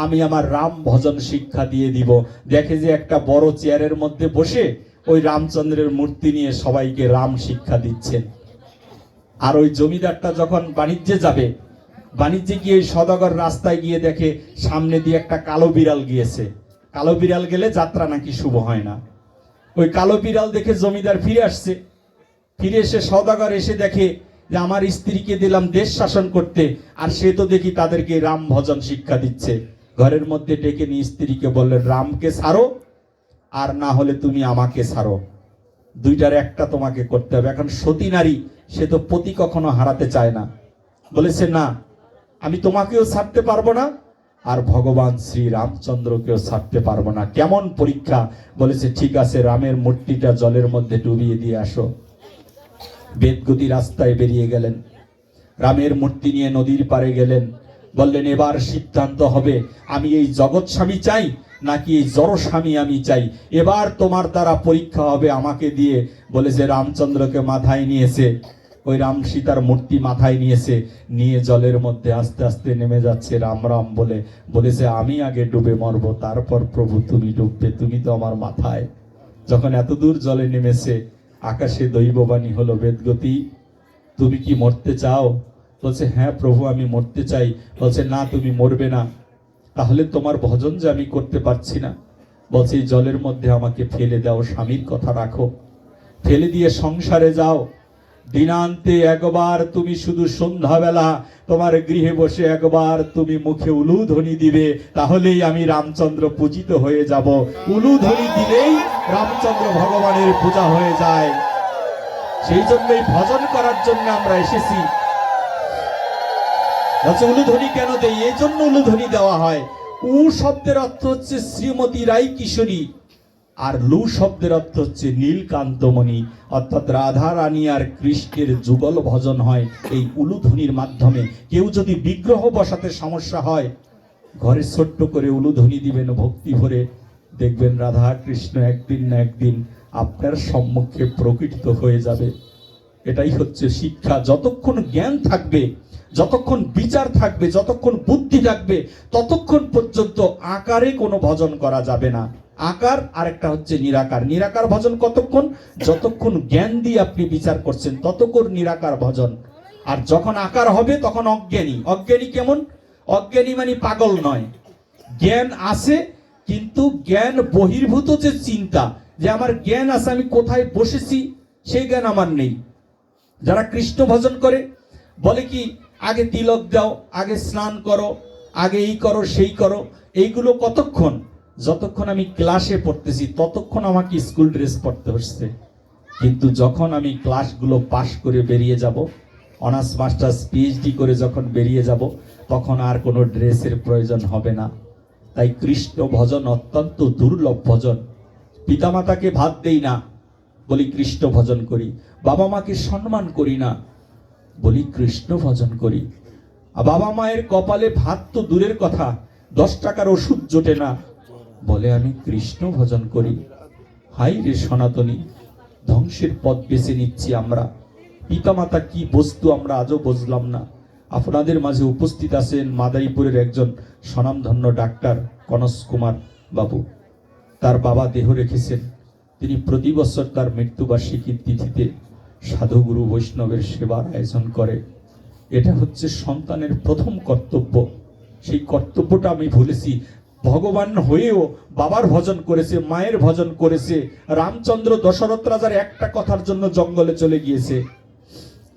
আমি আমার রাম ভজন শিক্ষা দিয়ে দিব। দেখে যে একটা বড় চেয়ারের মধ্যে বসে ওই রামচন্দ্রের মূর্তি নিয়ে সবাইকে রাম শিক্ষা দিচ্ছেন। আর ওই জমিদারটা যখন বাণিজ্যে যাবে, বাণিজ্যে গিয়ে সদাগর রাস্তায় গিয়ে দেখে সামনে দিয়ে একটা কালো বিড়াল গিয়েছে। কালো বিড়াল গেলে যাত্রা নাকি শুভ হয় না। ওই কালো বিড়াল দেখে জমিদার ফিরে আসছে। ফিরে এসে সদাগর এসে দেখে যে আমার স্ত্রীকে দিলাম দেশ শাসন করতে, আর সে তো দেখি তাদেরকে রাম ভজন শিক্ষা দিচ্ছে। ঘরের মধ্যে ডেকে নিয়ে স্ত্রীকে বললেন, রামকে ছাড়ো আর না হলে তুমি আমাকে ছাড়ো, দুইটার একটা তোমাকে করতে হবে। এখন সতী নারী, সে তো পতি কখনো হারাতে চায় না। বলেছে, না, আমি তোমাকেও ছাড়তে পারবো না আর ভগবান শ্রী রামচন্দ্রকেও ছাড়তে পারবো না। কেমন পরীক্ষা? বলেছে, ঠিক আছে, রামের মূর্তিটা জলের মধ্যে ডুবিয়ে দিয়ে আসো। বেদগতি রাস্তায় বেরিয়ে গেলেন, রামের মূর্তি নিয়ে নদীর পাড়ে গেলেন। বললেন, এবার সিদ্ধান্ত হবে, আমি এই জগৎ স্বামী চাই নাকি এই জড় স্বামী আমি চাই। এবার তোমার দ্বারা পরীক্ষা হবে আমাকে দিয়ে। বলেছে, রামচন্দ্রকে মাথায় নিয়েছে, ওই রাম সীতার মূর্তি মাথায় নিয়েছে, নিয়ে জলের মধ্যে আস্তে আস্তে নেমে যাচ্ছে রাম রাম বলে। বলেছে, আমি আগে ডুবে মরবো, তারপর প্রভু তুমি ডুববে, তুমি তো আমার মাথায়। যখন এত দূর জলে নেমেছে, আকাশে দৈববাণী হলো, বেদগতি তুমি কি মরতে চাও? বলছে, হ্যাঁ প্রভু, আমি মরতে চাই। বলছে, না, তুমি মরবে না। তাহলে তোমার ভজন যে আমি করতে পারছি না। বলছে, এই জলের মধ্যে আমাকে ফেলে দাও, স্বামীর কথা রাখো, ফেলে দিয়ে সংসারে যাও। দিনান্তে একবার তুমি শুধু সন্ধ্যাবেলা তোমার গৃহে বসে একবার তুমি মুখে উলুধ্বনি দিবে, তাহলেই আমি রামচন্দ্র পূজিত হয়ে যাব। উলুধ্বনি দিলেই রামচন্দ্র ভগবানের পূজা হয়ে যায়। সেই জন্যই ভজন করার জন্য আমরা এসেছি। উলুধ্বনি কেন দেই? এই জন্য উলুধ্বনি দেওয়া হয়। উ শব্দের অর্থ হচ্ছে শ্রীমতী রাই কিশোরী, আর লু শব্দের অর্থ হচ্ছে নীলকান্তমণি, অর্থাৎ রাধা রানী আর কৃষ্ণের যুগল ভজন হয় এই উলুধ্বনির মাধ্যমে। কেউ যদি বিগ্রহ বসাতে সমস্যা হয়, ঘরে ছোট্ট করে উলুধ্বনি দিবেন ভক্তি ভরে, দেখবেন রাধা কৃষ্ণ একদিন না একদিন আপনার সম্মুখে প্রকটিত হয়ে যাবে। এটাই হচ্ছে শিক্ষা। যতক্ষণ জ্ঞান থাকবে, যতক্ষণ বিচার থাকবে, যতক্ষণ বুদ্ধি থাকবে, ততক্ষণ পর্যন্ত আকারে কোনো ভজন করা যাবে না। আকার আর একটা হচ্ছে নিরাকার। নিরাকার ভজন কতক্ষণ? যতক্ষণ জ্ঞান দিয়ে আপনি বিচার করছেন ততক্ষণ নিরাকার ভজন। আর যখন আকার হবে তখন অজ্ঞানী। অজ্ঞানী কেমন? অজ্ঞানী মানে পাগল নয়, জ্ঞান আছে কিন্তু জ্ঞান বহির্ভূত যে চিন্তা, যে আমার জ্ঞান আছে, আমি কোথায় বসেছি সেই জ্ঞান আমার নেই। যারা কৃষ্ণ ভজন করে বলে কি, আগে তিলক দাও, আগে স্নান করো, আগে এই করো সেই করো। এইগুলো কতক্ষণ? যতক্ষণ আমি ক্লাসে পড়তেছি ততক্ষণ আমাকে স্কুল ড্রেস পরতে হচ্ছে। কিন্তু যখন আমি ক্লাসগুলো পাশ করে বেরিয়ে যাব, অনার্স মাস্টার্স পিএইচডি করে যখন বেরিয়ে যাব, তখন আর কোনো ড্রেসের প্রয়োজন হবে না। তাই কৃষ্ণ ভজন অত্যন্ত দুর্লভ ভজন। পিতামাতাকে ভাত দেই না, বলি কৃষ্ণ ভজন করি। বাবা মাকে সম্মান করি না, বলি কৃষ্ণ ভজন করি। আর বাবা মায়ের কপালে ভাত তো দূরের কথা, 10 টাকার ওষুধ জোটে না, বলে আমি কৃষ্ণ ভজন করি। হাই রে সনাতনী, ধ্বংসের পথ বেছে নিচ্ছি আমরা। পিতামাতা কি বস্তু আমরা আজও বুঝলাম না। আপনাদের মাঝে উপস্থিত আছেন মাদারীপুরের একজন স্বনামধন্য ডাক্তার কনস কুমার বাবু। তার বাবা দেহ রেখেছেন। তিনি প্রতি বছর তার মৃত্যুবার্ষিকীর তিথিতে সাধুগুরু বৈষ্ণবের সেবার আয়োজন করে। এটা হচ্ছে সন্তানের প্রথম কর্তব্য। সেই কর্তব্যটা আমি ভুলেছি। ভগবান হয়েও বাবার ভজন করেছে, মায়ের ভজন করেছে। রামচন্দ্র দশরথ রাজার একটা কথার জন্য জঙ্গলে চলে গিয়েছে।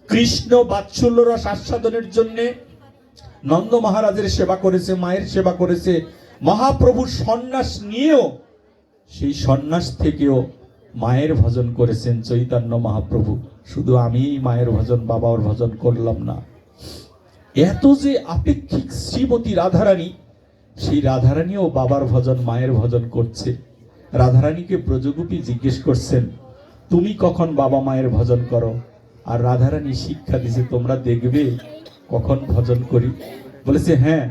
কৃষ্ণ বাৎসল্য রস আস্বাদনের জন্য নন্দ মহারাজের সেবা করেছে, মায়ের সেবা করেছে। মহাপ্রভুর সন্ন্যাস নিয়েও সেই সন্ন্যাস থেকেও মায়ের ভজন করেছেন চৈতন্য মহাপ্রভু। শুধু আমি মায়ের ভজন, বাবার ভজন করলাম না। এত যে আপেক্ষিক শ্রীমতী রাধারানী, সেই রাধারানীও বাবার ভজন, মায়ের ভজন করছে। রাধারানীকে ব্রজগোপী জিজ্ঞেস করছেন, তুমি কখন বাবা মায়ের ভজন করো? আর রাধারানী শিক্ষা দিছে, তোমরা দেখবে কখন ভজন করি। বলেছে, হ্যাঁ,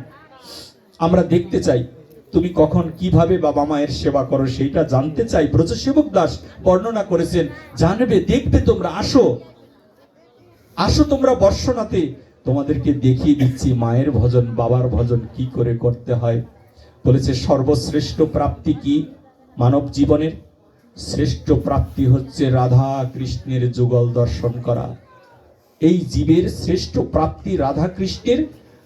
আমরা দেখতে চাই তুমি কখন কিভাবে বাবা মায়ের সেবা করো, সেইটা জানতে চাই। ব্রজসেবক দাস বর্ণনা করেছেন, জানবে, দেখবে, তোমরা আসো, আসো তোমরা বর্ষনাতে, তোমাদেরকে দেখিয়ে দিচ্ছি মায়ের ভজন, বাবার ভজন কি করে করতে হয়। বলেছে, সর্বশ্রেষ্ঠ প্রাপ্তি কি মানব জীবনের? শ্রেষ্ঠ প্রাপ্তি হচ্ছে রাধা কৃষ্ণের যুগল দর্শন করা। এই জীবের শ্রেষ্ঠ প্রাপ্তি রাধা কৃষ্ণের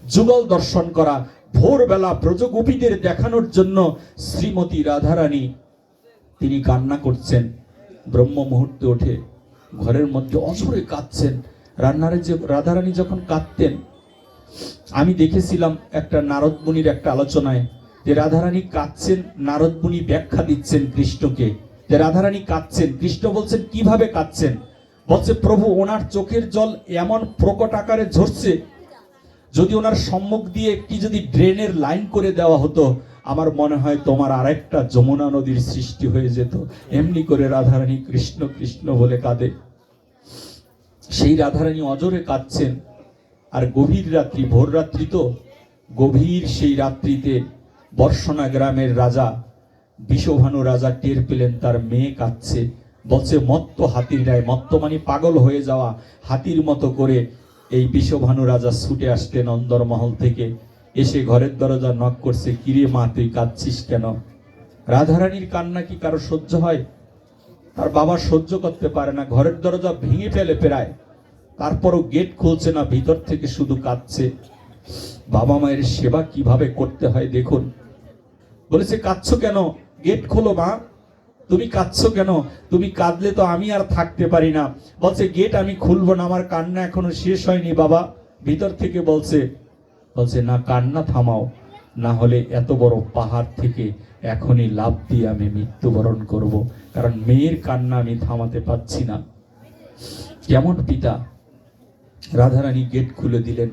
যুগল দর্শন করা। ভোরবেলা ব্রজগোপীদের দেখানোর জন্য শ্রীমতী রাধারানী তিনি কান্না করছেন। ব্রহ্ম মুহূর্তে ওঠে ঘরের মধ্যে অঝরে কাঁদছেন। রান্নারে যে রাধারানী যখন কাঁদতেন, আমি দেখেছিলাম একটা নারদ মুনির একটা আলোচনায় যে রাধারানী কাঁদছেন, নারদ মুনি ব্যাখ্যা দিচ্ছেন কৃষ্ণকে যে রাধারানী কাঁদছেন। কৃষ্ণ বলছেন, কিভাবে কাঁদছেন? বলছে, প্রভু ওনার চোখের জল এমন প্রকট আকারে ঝরছে, যদি ওনার সম্মুখ দিয়ে একটি যদি ড্রেনের লাইন করে দেওয়া হতো, আমার মনে হয় তোমার আরেকটা যমুনা নদীর সৃষ্টি হয়ে যেত। এমনি করে রাধারানী কৃষ্ণ কৃষ্ণ বলে কাঁদে। সেই রাধারানী অজরে কাঁদছেন। আর গভীর রাত্রি, ভোর রাত্রি তো, গভীর সেই রাত্রিতে বর্ষনা গ্রামের রাজা বিষভানু রাজা টের পেলেন তার মেয়ে কাঁদছে। বলছে, মত্ত হাতির রায়, মত্ত মানে পাগল হয়ে যাওয়া, হাতির মতো করে এই বিষভানু রাজা ছুটে আসতেন অন্দরমহল থেকে। এসে ঘরের দরজা নক করছে, কিরে মা, তুই কাঁদছিস কেন? রাধারানীর কান্না কি কারো সহ্য হয়? তার বাবা সহ্য করতে পারে না, ঘরের দরজা ভেঙে ফেলে প্রায়, তারপরও গেট খুলছে না, ভিতর থেকে শুধু কাঁদছে। বাবা মায়ের সেবা কিভাবে করতে হয় দেখুন। বলেছে, কাঁদছো কেন? গেট খোলো মা। তুমি কাঁদছো কেন? তুমি কাঁদলে তো আমি আর থাকতে পারি না। বলছে, গেট আমি খুলবো না, আমার কান্না এখনো শেষ হয়নি বাবা। ভিতর থেকে বলছে, না, কান্না থামাও, না হলে এত বড় পাহাড় থেকে এখনই লাফ দিয়ে আমি মৃত্যুবরণ করব, কারণ মেয়ের কান্না আমি থামাতে পারছি না। কেমন পিতা! রাধারানী গেট খুলে দিলেন।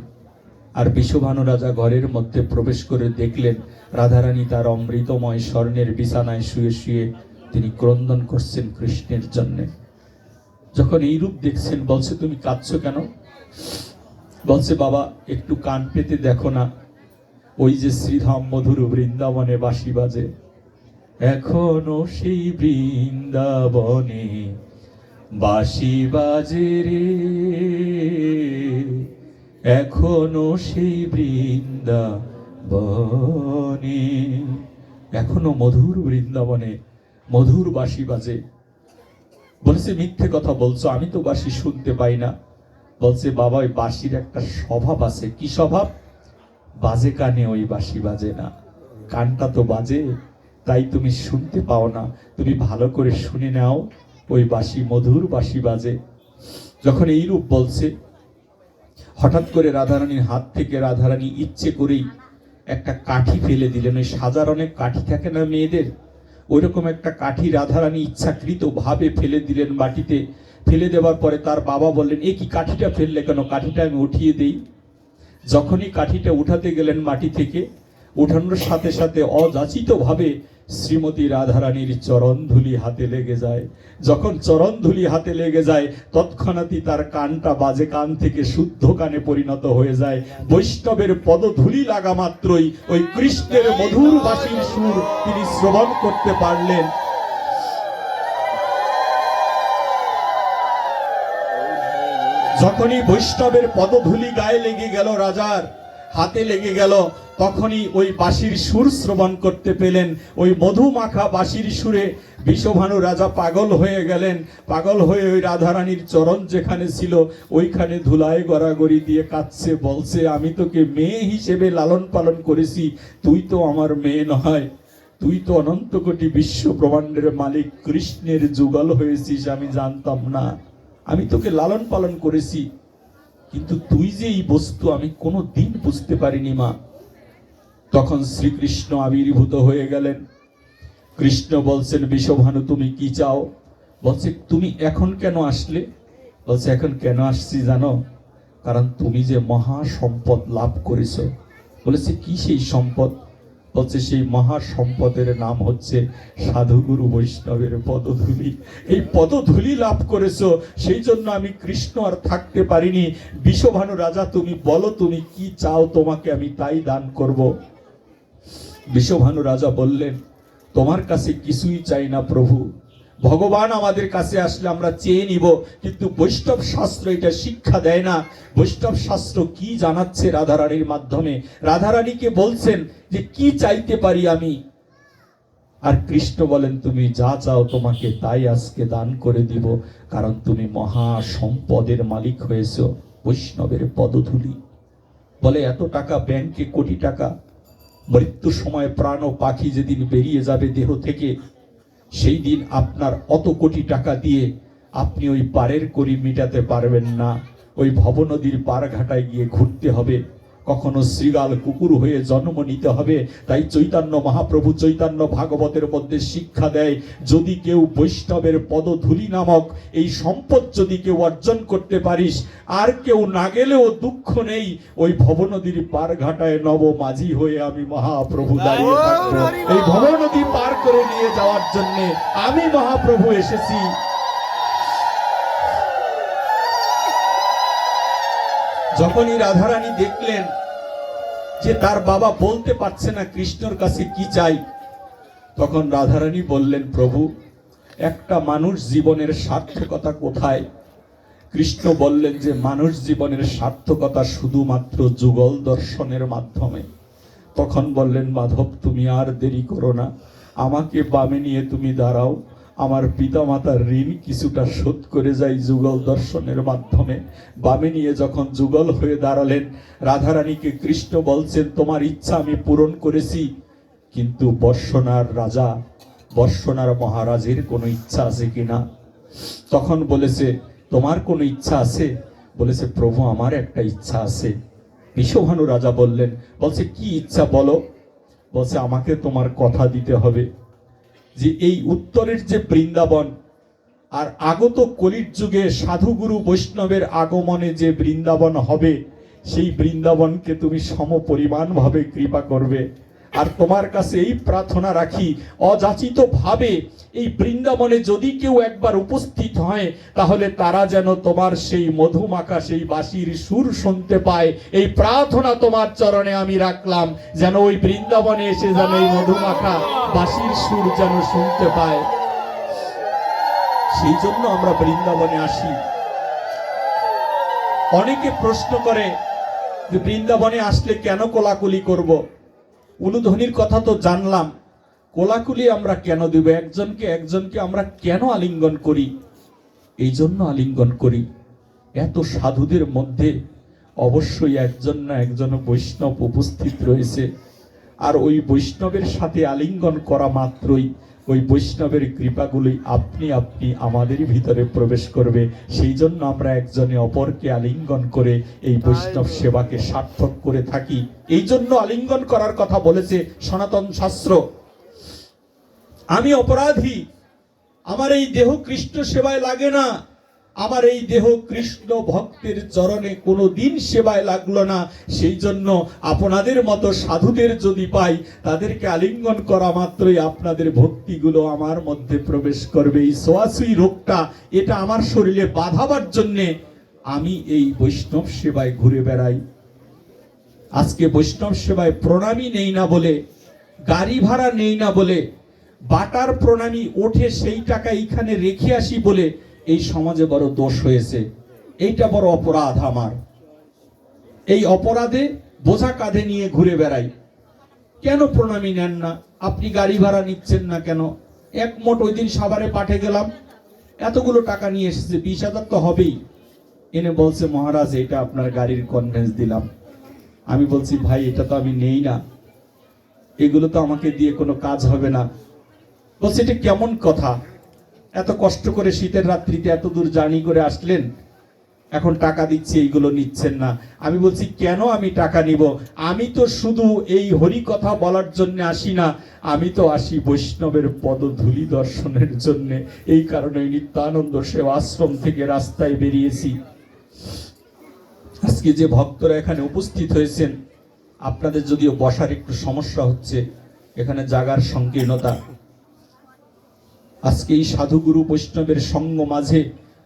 আর বিষভানু রাজা ঘরের মধ্যে প্রবেশ করে দেখলেন রাধারানী তার অমৃতময় স্বর্ণের বিছানায় শুয়ে শুয়ে তিনি ক্রন্দন করছেন কৃষ্ণের জন্য। যখন এই রূপ দেখছেন, বলছে, তুমি কাঁদছো কেন? বলছে, বাবা, একটু কান পেতে দেখো না, ওই যে শ্রীধাম মধুর বৃন্দাবনে বাঁশি বাজে, এখনো সেই বৃন্দাবনে বাঁশি বাজে রে, এখনো সেই বৃন্দাবনে, এখনো মধুর বৃন্দাবনে মধুর বাঁশি বাজে। বলছে, মিথ্যে কথা বলছো, আমি তো বাঁশি শুনতে পাই না। বলছে, বাবা, ওই বাঁশির একটা স্বভাব আছে। কি স্বভাব? বাজে কানে ওই বাঁশি বাজে না, কানটা তো বাজে, তাই তুমি শুনতে পাও না। তুমি ভালো করে শুনে নাও, ওই বাঁশি মধুর বাঁশি বাজে। যখন এই রূপ বলছে, হঠাৎ করে রাধারানীর হাত থেকে রাধারানী ইচ্ছে করেই একটা কাঠি ফেলে দিলেন। ওই সাজার অনেক কাঠি থাকে না মেয়েদের, ওইরকম একটা কাঠি রাধারানী ইচ্ছাকৃত ভাবে ফেলে দিলেন মাটিতে। ফেলে দেওয়ার পরে তার বাবা বললেন, এ কি, কাঠিটা ফেললে কেন? কাঠিটা আমি উঠিয়ে দেই। যখনই কাঠিটা উঠাতে গেলেন মাটি থেকে, উঠানোর সাথে সাথে অযাচিত ভাবে শ্রীমতী রাধারানীর চরণ ধুলি হাতে লেগে যায়। যখন চরণ ধুলি হাতে লেগে যায়, তৎক্ষণাৎই তার কানটা বাজে কান থেকে শুদ্ধ কানে পরিণত হয়ে যায়। বৈষ্ণবের পদধূলি লাগা মাত্রই ওই কৃষ্ণের মধুর বাঁশির সুর তিনি শ্রবণ করতে পারলেন। যখনই বৈষ্ণবের পদধূলি গায়ে লেগে গেল, রাজার হাতে লেগে গেল, তখনই ওই বাঁশির সুর শ্রবণ করতে পেলেন। ওই মধুমাখা বাঁশির সুরে বিষভানু রাজা পাগল হয়ে গেলেন। পাগল হয়ে ওই রাধারানীর চরণ যেখানে ছিল ওইখানে ধুলায় গড়াগড়ি দিয়ে কাঁদছে, বলছে, আমি তোকে মেয়ে হিসেবে লালন পালন করেছি, তুই তো আমার মেয়ে নয়, তুই তো অনন্ত কোটি বিশ্ব ব্রহ্মাণ্ডের মালিক কৃষ্ণের যুগল হয়েছিস, আমি জানতাম না। আমি তোকে লালন পালন করেছি, কিন্তু তুই যে এই বস্তু আমি কোনো দিন বুঝতে পারিনি মা। তখন শ্রীকৃষ্ণ আবির্ভূত হয়ে গেলেন। কৃষ্ণ বলছেন, বিষভানু তুমি কি চাও? বলছে, তুমি এখন কেন আসলে? বলছে, এখন কেন আসছি জানো? কারণ তুমি যে মহা সম্পদ লাভ করেছ। বলেছে, কি সেই সম্পদ? বলছে, সেই মহা সম্পদের নাম হচ্ছে সাধুগুরু বৈষ্ণবের পদধূলি। এই পদধূলি লাভ করেছো, সেই জন্য আমি কৃষ্ণ আর থাকতে পারিনি। বিষভানু রাজা, তুমি বলো তুমি কি চাও, তোমাকে আমি তাই দান করব। বিষভানু রাজা বললেন, তোমার কাছে কিছুই চাই না প্রভু, ভগবান আমাদের কাছে আসলে আমরা চেয়ে নিব, কিন্তু বৈষ্ণব শাস্ত্র এটা শিক্ষা দেয় না। বৈষ্ণব শাস্ত্র কি জানাচ্ছে রাধারানীর মাধ্যমে? রাধারানীকে বলছেন যে কি চাইতে পারি আমি। আর কৃষ্ণ বলেন, তুমি যা চাও তোমাকে তাই আজকে দান করে দিব, কারণ তুমি মহা সম্পদের মালিক হয়েছ, বৈষ্ণবের পদধূলি। বলে, এত টাকা ব্যাংকে, কোটি টাকা, মৃত্যু সময় প্রাণ ও পাখি যেদিন বেরিয়ে যাবে দেহ থেকে, সেই দিন আপনার অত কোটি টাকা দিয়ে আপনি ওই পারের করি মিটাতে পারবেন না। ওই ভব নদীর পার ঘাটায় গিয়ে ঘুরতে হবে, কখনো শ্রীগাল কুকুর হয়ে জন্ম নিতে হবে। তাই চৈতন্য মহাপ্রভু চৈতন্য ভাগবতের মধ্যে শিক্ষা দেয়, যদি কেউ বৈষ্ণবের পদধূলি নামক এই সম্পদ যদি কেউ অর্জন করতে পারিস, আর কেউ না গেলেও দুঃখ নেই, ওই ভব নদীর পার ঘাটায় নব মাঝি হয়ে আমি মহাপ্রভু দাঁড়িয়ে থাকবো। এই ভব নদী পার করে নিয়ে যাওয়ার জন্য আমি মহাপ্রভু এসেছি। যখনই রাধারানী দেখলেন যে তার বাবা বলতে পারছে না কৃষ্ণর কাছে কি চাই, তখন রাধারানী বললেন, প্রভু, একটা মানুষ জীবনের সার্থকতা কোথায়? কৃষ্ণ বললেন যে মানুষ জীবনের সার্থকতা শুধুমাত্র যুগল দর্শনের মাধ্যমে। তখন বললেন, মাধব, তুমি আর দেরি করো না, আমাকে বামে নিয়ে তুমি দাঁড়াও, আমার পিতামাতার ঋণ কিছুটা শোধ করে যাই যুগল দর্শনের মাধ্যমে। বামে নিয়ে যখন যুগল হয়ে দাঁড়ালেন, রাধারানীকে কৃষ্ণ বলছেন, তোমার ইচ্ছা আমি পূরণ করেছি, কিন্তু বর্ষনার রাজা, বর্ষনার মহারাজের কোনো ইচ্ছা আছে কিনা? তখন বলেছে, তোমার কোনো ইচ্ছা আছে? বলেছে, প্রভু, আমার একটা ইচ্ছা আছে। বিষভানু রাজা বললেন, বলছে, কি ইচ্ছা বলো? বলছে, আমাকে তোমার কথা দিতে হবে যে এই উত্তরের যে বৃন্দাবন আর আগত কলির যুগে সাধুগুরু বৈষ্ণবের আগমনে যে বৃন্দাবন হবে, সেই বৃন্দাবনকে তুমি সমপরিমাণ ভাবে কৃপা করবে। আর তোমার কাছে এই প্রার্থনা রাখি, অযাচিত ভাবে এই বৃন্দাবনে যদি কেউ একবার উপস্থিত হয়, তাহলে তারা যেন তোমার সেই মধুমাখা সেই বাঁশির সুর শুনতে পায়। এই প্রার্থনা তোমার চরণে আমি রাখলাম, যেন ওই বৃন্দাবনে এসে যেন এই মধুমাখা বাঁশির সুর যেন শুনতে পায়। সেই জন্য আমরা বৃন্দাবনে আসি। অনেকে প্রশ্ন করে যে বৃন্দাবনে আসলে কেন কোলাকুলি করব? উলুধ্বনির কথা তো জানলাম, কোলাকুলি আমরা কেন দিব? একজনকে আমরা কেন আলিঙ্গন করি? এই জন্য আলিঙ্গন করি, এত সাধুদের মধ্যে অবশ্যই একজন না একজন বৈষ্ণব উপস্থিত রয়েছে, আর ওই বৈষ্ণবের সাথে আলিঙ্গন করা মাত্রই ওই বৈষ্ণবের কৃপাগুলি আপনি আপনি আমাদের ভিতরে প্রবেশ করবে। সেই জন্য আমরা একজনে অপরকে আলিঙ্গন করে এই বৈষ্ণব সেবাকে সার্থক করে থাকি। এই জন্য আলিঙ্গন করার কথা বলেছে সনাতন শাস্ত্র। আমি অপরাধী, আমার এই দেহ কৃষ্ণ সেবায় লাগে না, আমার এই দেহ কৃষ্ণ ভক্তের চরণে কোনোদিন সেবায় লাগলো না। সেই জন্য আপনাদের মতো সাধুদের যদি পাই, তাদেরকে আলিঙ্গন করা মাত্রই আপনাদের ভক্তিগুলো আমার মধ্যে প্রবেশ করবে। এই ছোঁয়াছুঁই রোগটা এটা আমার শরীরে বাঁধাবার জন্যে আমি এই বৈষ্ণব সেবায় ঘুরে বেড়াই। আজকে বৈষ্ণব সেবায় প্রণামী নেই না বলে, গাড়ি ভাড়া নেই না বলে, বাটার প্রণামী ওঠে সেই টাকা এইখানে রেখে আসি বলে এই সমাজে বড় দোষ হয়েছে। এইটা বড় অপরাধ আমার, এই অপরাধে বোঝা কাঁধে নিয়ে ঘুরে বেড়াই। কেন প্রণামী নেন না? আপনি গাড়ি ভাড়া নিচ্ছেন না কেন? একমোট ওই দিন সাভারে পাঠে গেলাম, এতগুলো টাকা নিয়ে এসেছে, 20,000 তো হবেই। এনে বলছে মহারাজ এটা আপনার গাড়ির কনভেন্স দিলাম। আমি বলছি ভাই এটা তো আমি নেই না, এগুলো তো আমাকে দিয়ে কোনো কাজ হবে না। বলছে এটা কেমন কথা, এত কষ্ট করে শীতের রাত্রিতে এত দূর জার্নি করে আসলেন, এখন টাকা দিচ্ছি এইগুলো নিচ্ছেন না। আমি বলছি কেন আমি টাকা নিব? আমি তো শুধু এই হরি কথা বলার জন্য আসি না, আমি তো আসি বৈষ্ণবের পদধূলি দর্শনের জন্য। এই কারণে নিত্যানন্দ সেবা আশ্রম থেকে রাস্তায় বেরিয়েছি। আজকে যে ভক্তরা এখানে উপস্থিত হয়েছেন, আপনাদের যদিও বসার একটু সমস্যা হচ্ছে, এখানে জাগার সংকীর্ণতা, আজকে এই সাধুগুরু বৈষ্ণবের সঙ্গ মাঝে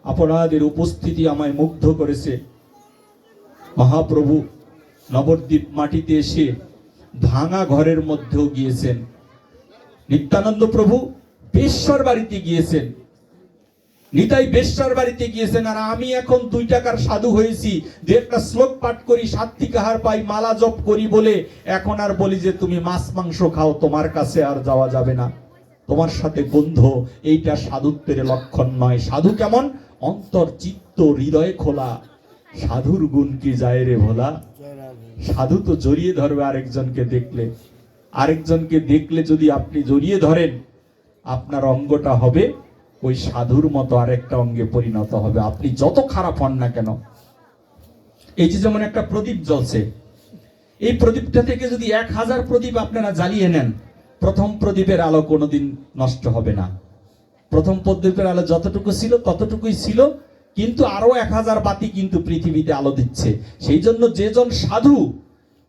আপনাদের উপস্থিতি আমায় মুগ্ধ করেছে। মহাপ্রভু নবদ্বীপ মাটিতে এসে ভাঙা ঘরের মধ্যেও গিয়েছেন। নিত্যানন্দ প্রভু বেশ্যার বাড়িতে গিয়েছেন, নিতাই বেশ্যার বাড়িতে গিয়েছেন। আর আমি এখন 2 টাকার সাধু হয়েছি, যে একটা শ্লোক পাঠ করি, সাত্বিক আহার পাই, মালা জপ করি বলে এখন আর বলি যে তুমি মাছ মাংস খাও, তোমার কাছে আর যাওয়া যাবে না, তোমার সাথে বন্ধ। এইটা সাধুত্বের লক্ষণ নয়। সাধু কেমন? অন্তর চিত্ত হৃদয় খোলা। সাধুর গুণ কি যায় রে ভোলা? সাধু তো জড়িয়ে ধরবে আরেকজনকে দেখলে। আরেকজনকে দেখলে যদি আপনি জড়িয়ে ধরেন, আপনার অঙ্গটা হবে ওই সাধুর মতো আরেকটা অঙ্গে পরিণত হবে, আপনি যত খারাপ হন না কেন। এই যে যেমন একটা প্রদীপ জ্বলছে, এই প্রদীপটা থেকে যদি 1000 প্রদীপ আপনারা জ্বালিয়ে নেন, প্রথম প্রদীপের আলো কোনোদিন নষ্ট হবে না। প্রথম প্রদীপের আলো যতটুকু ছিল ততটুকুই ছিল, কিন্তু আরো 1000 বাতি কিন্তু পৃথিবীতে আলো দিচ্ছে। সেই জন্য যেজন সাধু,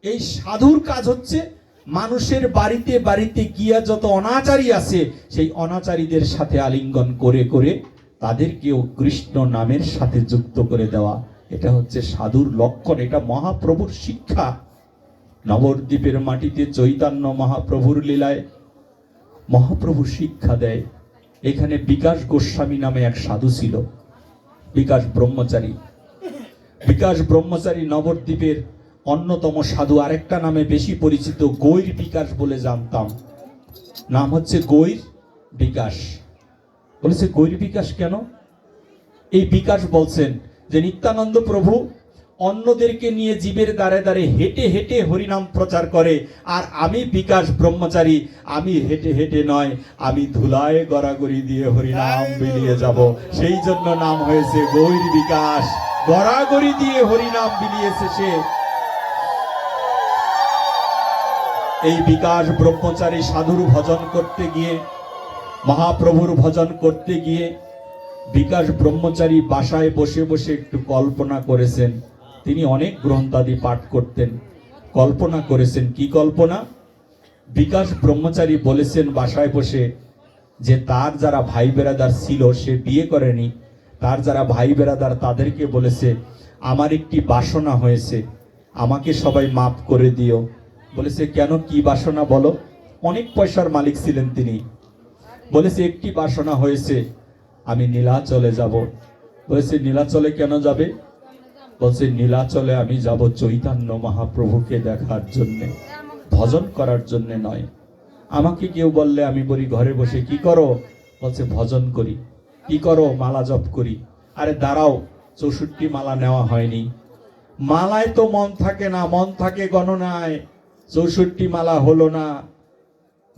এই সাধুর কাজ হচ্ছে মানুষের বাড়িতে বাড়িতে গিয়া যত অনাচারী আছে, সেই অনাচারীদের সাথে আলিঙ্গন করে করে তাদেরকেও কৃষ্ণ নামের সাথে যুক্ত করে দেওয়া। এটা হচ্ছে সাধুর লক্ষণ, এটা মহাপ্রভুর শিক্ষা। নবদ্বীপের মাটিতে চৈতন্য মহাপ্রভুর লীলায় মহাপ্রভু শিক্ষা দেয়। এখানে বিকাশ গোস্বামী নামে এক সাধু ছিল, বিকাশ ব্রহ্মচারী। বিকাশ ব্রহ্মচারী নবদ্বীপের অন্যতম সাধু। আরেকটা নামে বেশি পরিচিত, গৈর বিকাশ বলে জানতাম, নাম হচ্ছে গৈর বিকাশ। বলেছে গৈর বিকাশ কেন? এই বিকাশ বলছেন যে নিত্যানন্দ প্রভু অন্যদেরকে নিয়ে জীবের দ্বারে দ্বারে হেঁটে হেঁটে হরিনাম প্রচার করে, আর আমি বিকাশ ব্রহ্মচারী, আমি হেঁটে হেঁটে নয়, আমি ধুলায় গড়াগড়ি দিয়ে হরিনাম বিলিয়ে যাব। সেই জন্য নাম হয়েছে গৈর বিকাশ। গড়াগড়ি দিয়ে হরিনাম বিলিয়েছে সে। এই বিকাশ ব্রহ্মচারী সাধুর ভজন করতে গিয়ে, মহাপ্রভুর ভজন করতে গিয়ে বিকাশ ব্রহ্মচারী বাসায় বসে বসে একটু কল্পনা করেছেন। তিনি অনেক গ্রন্থাদি পাঠ করতেন, কল্পনা করেছেন। কি কল্পনা? বিকাশ ব্রহ্মচারী বলেছেন বাসায় বসে যে তার যারা ভাই বেরাদার ছিল, সে বিয়ে করেনি, তার যারা ভাই বেরাদার তাদেরকে বলেছে আমার একটি বাসনা হয়েছে, আমাকে সবাই মাফ করে দিও। বলেছে কেন, কি বাসনা বলো? অনেক পয়সার মালিক ছিলেন তিনি। বলেছে একটি বাসনা হয়েছে, আমি নীলাচলে যাব। বলেছে নীলাচলে কেন যাবে? বলছে নীলাচলে আমি যাব চৈতন্য মহাপ্রভুকে দেখার জন্য, ভজন করার জন্য নয়। আমাকে কেউ বললে আমি বলি ঘরে বসে কি করো? বলছে ভজন করি। কি করো? মালা জপ করি। আরে দাঁড়াও, 64 মালা নেওয়া হয়নি। মালায় তো মন থাকে না, মন থাকে গণনায়। 64 মালা হলো না।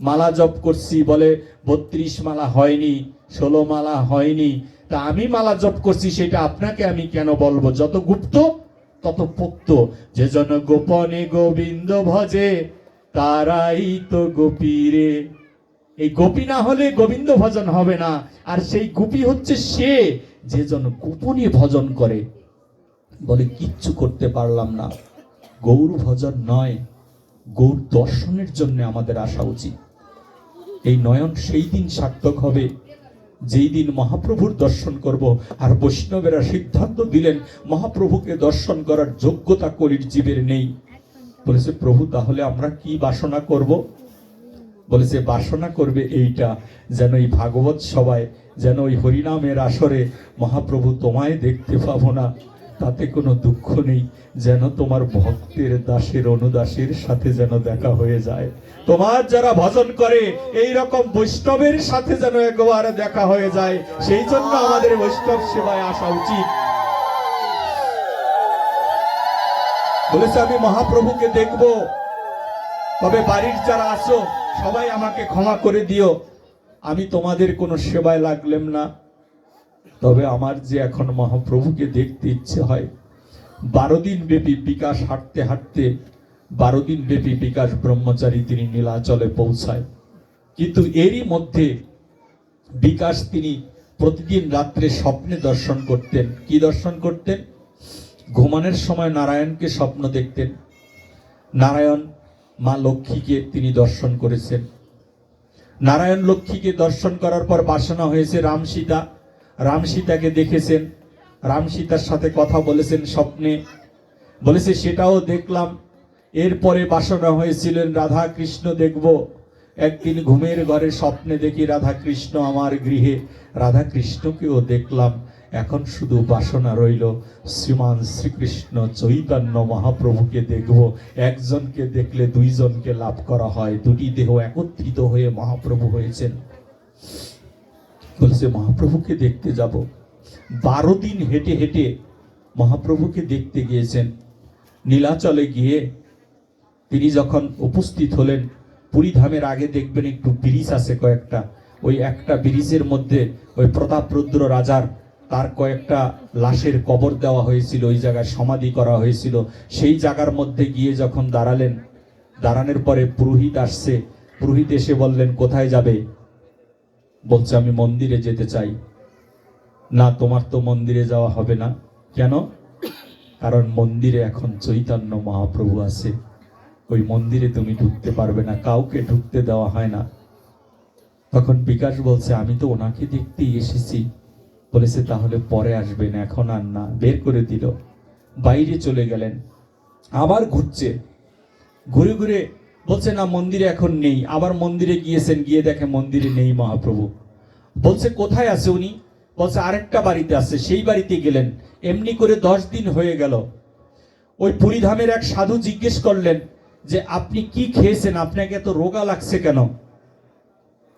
মালা জপ করছি, বলে 32 মালা হয়নি, 16 মালা হয়নি। তা আমি মালা জপ করছি, সেটা আপনাকে আমি কেন বলবো? যত গুপ্ত তত পোক্ত। যে জন গোপনে গোবিন্দ ভজে, তারাই তো গোপীরে। এই গোপী না হলে গোবিন্দ ভজন হবে না। আর সেই গোপী হচ্ছে সে যে জন গোপনে ভজন করে। বলে কিচ্ছু করতে পারলাম না। গৌর ভজন নয়, গৌর দর্শনের জন্য আমাদের আসা উচিত। এই নয়ন সেই দিন সার্থক হবে যেই দিন মহাপ্রভুর দর্শন করব। আর বৈষ্ণবেরা সিদ্ধান্ত দিলেন মহাপ্রভুকে দর্শন করার যোগ্যতা কলির জীবের নেই। বলেছে প্রভু তাহলে আমরা কি বাসনা করব? বলেছে বাসনা করবে এইটা, যেন এই ভাগবত সভায়, যেন ওই হরিনামের আসরে মহাপ্রভু তোমায় দেখতে পাবো না, তাতে কোনো দুঃখ নেই, যেন তোমার ভক্তের দাসের অনুদাসের সাথে যেন দেখা হয়ে যায়। তোমার যারা ভজন করে এই রকম বৈষ্ণবের সাথে যেন একবার দেখা হয়ে যায়, সেই জন্য আমাদের বৈষ্ণব সেবায় আসা উচিত। বলেছে আমি মহাপ্রভুকে দেখব, তবে বাড়ির যারা আসো সবাই আমাকে ক্ষমা করে দিও, আমি তোমাদের কোনো সেবায় লাগলাম না। তবে আমার যে এখন মহাপ্রভুকে দেখতে ইচ্ছে হয়। 12 দিন ব্যাপী বিকাশ হাঁটতে হাঁটতে 12 দিন ব্যাপী বিকাশ ব্রহ্মচারী তিনি নীলাচলে পৌঁছায়। কিন্তু এরই মধ্যে বিকাশ তিনি প্রতিদিন রাত্রে স্বপ্নে দর্শন করতেন। কি দর্শন করতেন? ঘুমানোর সময় নারায়ণকে স্বপ্ন দেখতেন। নারায়ণ মা লক্ষ্মীকে তিনি দর্শন করেছেন। নারায়ণ লক্ষ্মীকে দর্শন করার পর বাসনা হয়েছে রাম সীতা। রাম সীতাকে দেখেছেন, রাম সীতার সাথে কথা বলেছেন স্বপ্নে, বলেছে সেটাও দেখলাম। এরপরে বাসনা হয়েছিলেন রাধা কৃষ্ণ দেখব। একদিন ঘুমের ঘরে স্বপ্নে দেখি রাধা কৃষ্ণ আমার গৃহে, রাধা কৃষ্ণকেও দেখলাম। এখন শুধু বাসনা রইল শ্রীমান শ্রীকৃষ্ণ চৈতন্য মহাপ্রভুকে দেখব। একজনকে দেখলে দুইজনকে লাভ করা হয়, দুটি দেহ একত্রিত হয়ে মহাপ্রভু হয়েছেন। বলছে মহাপ্রভুকে দেখতে যাব। 12 দিন হেঁটে হেঁটে মহাপ্রভুকে দেখতে গিয়েছেন। নীলাচলে গিয়ে তিনি যখন উপস্থিত হলেন, পুরীধামের আগে দেখবেন একটু ব্রিজ আছে কয়েকটা, ওই একটা ব্রিজের মধ্যে ওই প্রতাপরুদ্র রাজার তার কয়েকটা লাশের কবর দেওয়া হয়েছিল, ওই জায়গায় সমাধি করা হয়েছিল। সেই জায়গার মধ্যে গিয়ে যখন দাঁড়ালেন, দাঁড়ানোর পরে পুরোহিত আসছে। পুরোহিত এসে বললেন কোথায় যাবে? বলছে আমি মন্দিরে যেতে চাই। না, তোমার তো মন্দিরে যাওয়া হবে না। কেন? কারণ মন্দিরে এখন চৈতন্য মহাপ্রভু আছে, ওই মন্দিরে তুমি ঢুকতে পারবে না, কাউকে ঢুকতে দেওয়া হয় না। তখন বিকাশ বলছে আমি তো ওনাকে দেখতেই এসেছি। বলেছে তাহলে পরে আসবেন, এখন আর না। বের করে দিল, বাইরে চলে গেলেন। আবার ঘুরছে, ঘুরে ঘুরে বলছে না মন্দিরে এখন নেই। আবার মন্দিরে গিয়েছেন, গিয়ে দেখে মন্দিরে নেই মহাপ্রভু। বলছে কোথায় আছে উনি? বলছে আরেকটা বাড়িতে আছে। সেই বাড়িতে গেলেন। এমনি করে 10 দিন হয়ে গেল। ওই পুরীধামের এক সাধু জিজ্ঞেস করলেন যে আপনি কি খেয়েছেন, আপনাকে এত রোগা লাগছে কেন?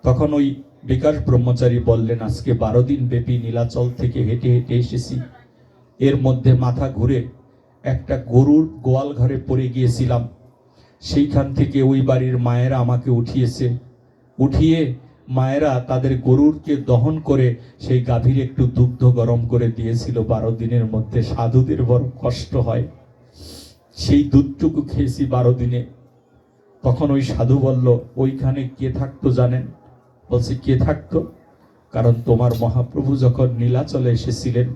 তখন ওই বিকাশ ব্রহ্মচারী বললেন আজকে 12 দিন ব্যাপী নীলাচল থেকে হেঁটে হেঁটে এসেছি। এর মধ্যে মাথা ঘুরে একটা গরুর গোয়াল ঘরে পড়ে গিয়েছিলাম। সেইখান থেকে ওই বাড়ির মায়েরা আমাকে উঠিয়েছে, উঠিয়ে মায়েরা তাদের গরুরকে দহন করে সেই গাভীর একটু দুগ্ধ গরম করে দিয়েছিল। 12 দিনের মধ্যে সাধুদের বড় কষ্ট হয়, সেই দুধটুকু খেয়েছি 12 দিনে। তখন ওই সাধু বলল ওইখানে কে থাকতো জানেন? বলছে কে থাকতো? কারণ তোমার মহাপ্রভু যখন নীলাচলে এসেছিলেন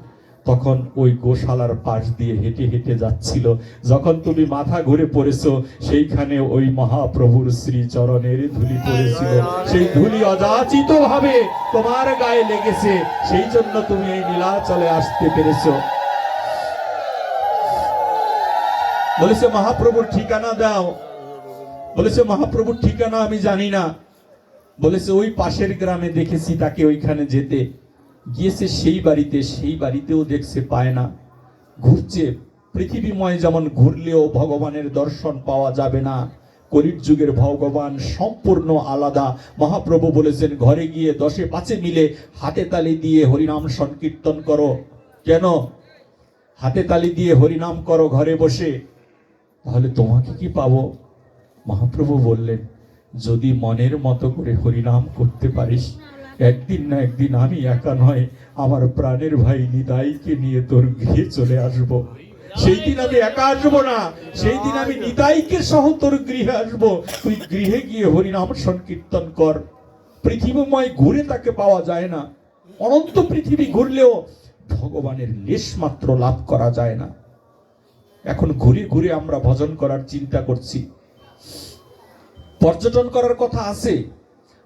তখন ওই গোশালার পাশ দিয়ে হেঁটে হেঁটে যাচ্ছিল। যখন তুমি মাথা ঘুরে পড়েছো সেইখানে ওই মহাপ্রভুর শ্রী চরণের ধুলি পড়েছিল, সেই ধুলি অযাচিত ভাবে তোমার গায়ে লেগেছে, সেই জন্য তুমি এই নীলাচলে আসতে পেরেছো। বলেছে মহাপ্রভুর ঠিকানা দাও। বলেছে মহাপ্রভুর ঠিকানা আমি জানি না। বলেছে ওই পাশের গ্রামে দেখেছি তাকে ওইখানে যেতে। গিয়েছে সেই বাড়িতে, সেই বাড়িতেও দেখছে পায় না। ঘুরছে পৃথিবীময়, যেমন ঘুরলেও ভগবানের দর্শন পাওয়া যাবে না। কলির যুগের ভগবান সম্পূর্ণ আলাদা। মহাপ্রভু বলেছেন ঘরে গিয়ে 10 5 মিলে হাতে তালি দিয়ে হরিনাম সংকীর্তন করো। কেন? হাতে তালি দিয়ে হরিনাম করো ঘরে বসে, তাহলে তোমাকে কি পাবো? মহাপ্রভু বললেন যদি মনের মতো করে হরিনাম করতে পারিস, একদিন না একদিন আমি একা নয়, আমার প্রাণের ভাই নিতাইকে নিয়ে তোর গৃহে চলে আসব। সেই দিন আমি একা আসবো না, সেই দিন আমি নিতাইকে সহ তোর গৃহে আসব। তুই গৃহে গিয়ে হরিনাম সংকীর্তন কর। পৃথিবীময় ঘুরে তাকে পাওয়া যায় না, অনন্ত পৃথিবী ঘুরলেও ভগবানের লেশ মাত্র লাভ করা যায় না। এখন ঘুরে ঘুরে আমরা ভজন করার চিন্তা করছি, পর্যটন করার কথা আছে।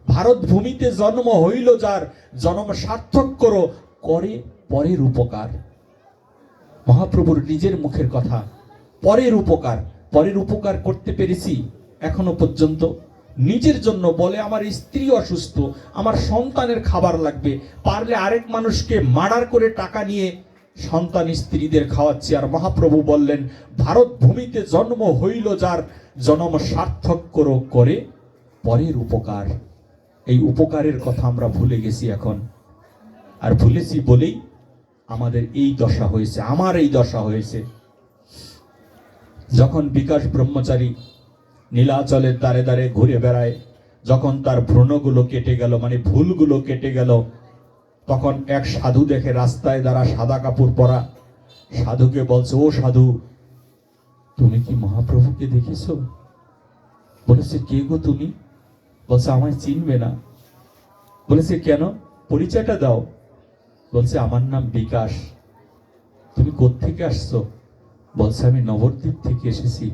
ভারত ভূমিতে জন্ম হইল যার, জন্ম সার্থক করো, করে পরের উপকার। মহাপ্রভুর নিজের মুখের কথা, পরের উপকার। পরের উপকার করতে পেরেছি এখনো পর্যন্ত? নিজের জন্য বলে আমার স্ত্রী অসুস্থ, আমার সন্তানের খাবার লাগবে, পারলে আরেক মানুষকে মার্ডার করে টাকা নিয়ে সন্তান স্ত্রীদের খাওয়াচ্ছি। আর মহাপ্রভু বললেন, ভারত ভূমিতে জন্ম হইল যার, জন্ম সার্থক করে পরের উপকার। এই উপকারের কথা আমরা ভুলে গেছি এখন, আর ভুলেছি বলেই আমাদের এই দশা হয়েছে, আমার এই দশা হয়েছে। যখন বিকাশ ব্রহ্মচারী নীলাচলের দ্বারে দ্বারে ঘুরে বেড়ায়, যখন তার ভ্রণগুলো কেটে গেল, মানে ভুলগুলো কেটে গেল, তখন এক সাধু দেখে রাস্তায় দ্বারা সাদা কাপড় পরা। সাধুকে বলছে, ও সাধু, তুমি কি মহাপ্রভুকে দেখেছ? বলেছে, কে গো তুমি? বলছে, আমায় চিনবে না। বলেছে, কেন? পরিচয়টা দাও। বলছে, আমার নাম বিকাশ। তুমি কোত্থেকে আসছো? বলছে, আমি নবদ্বীপ থেকে এসেছি।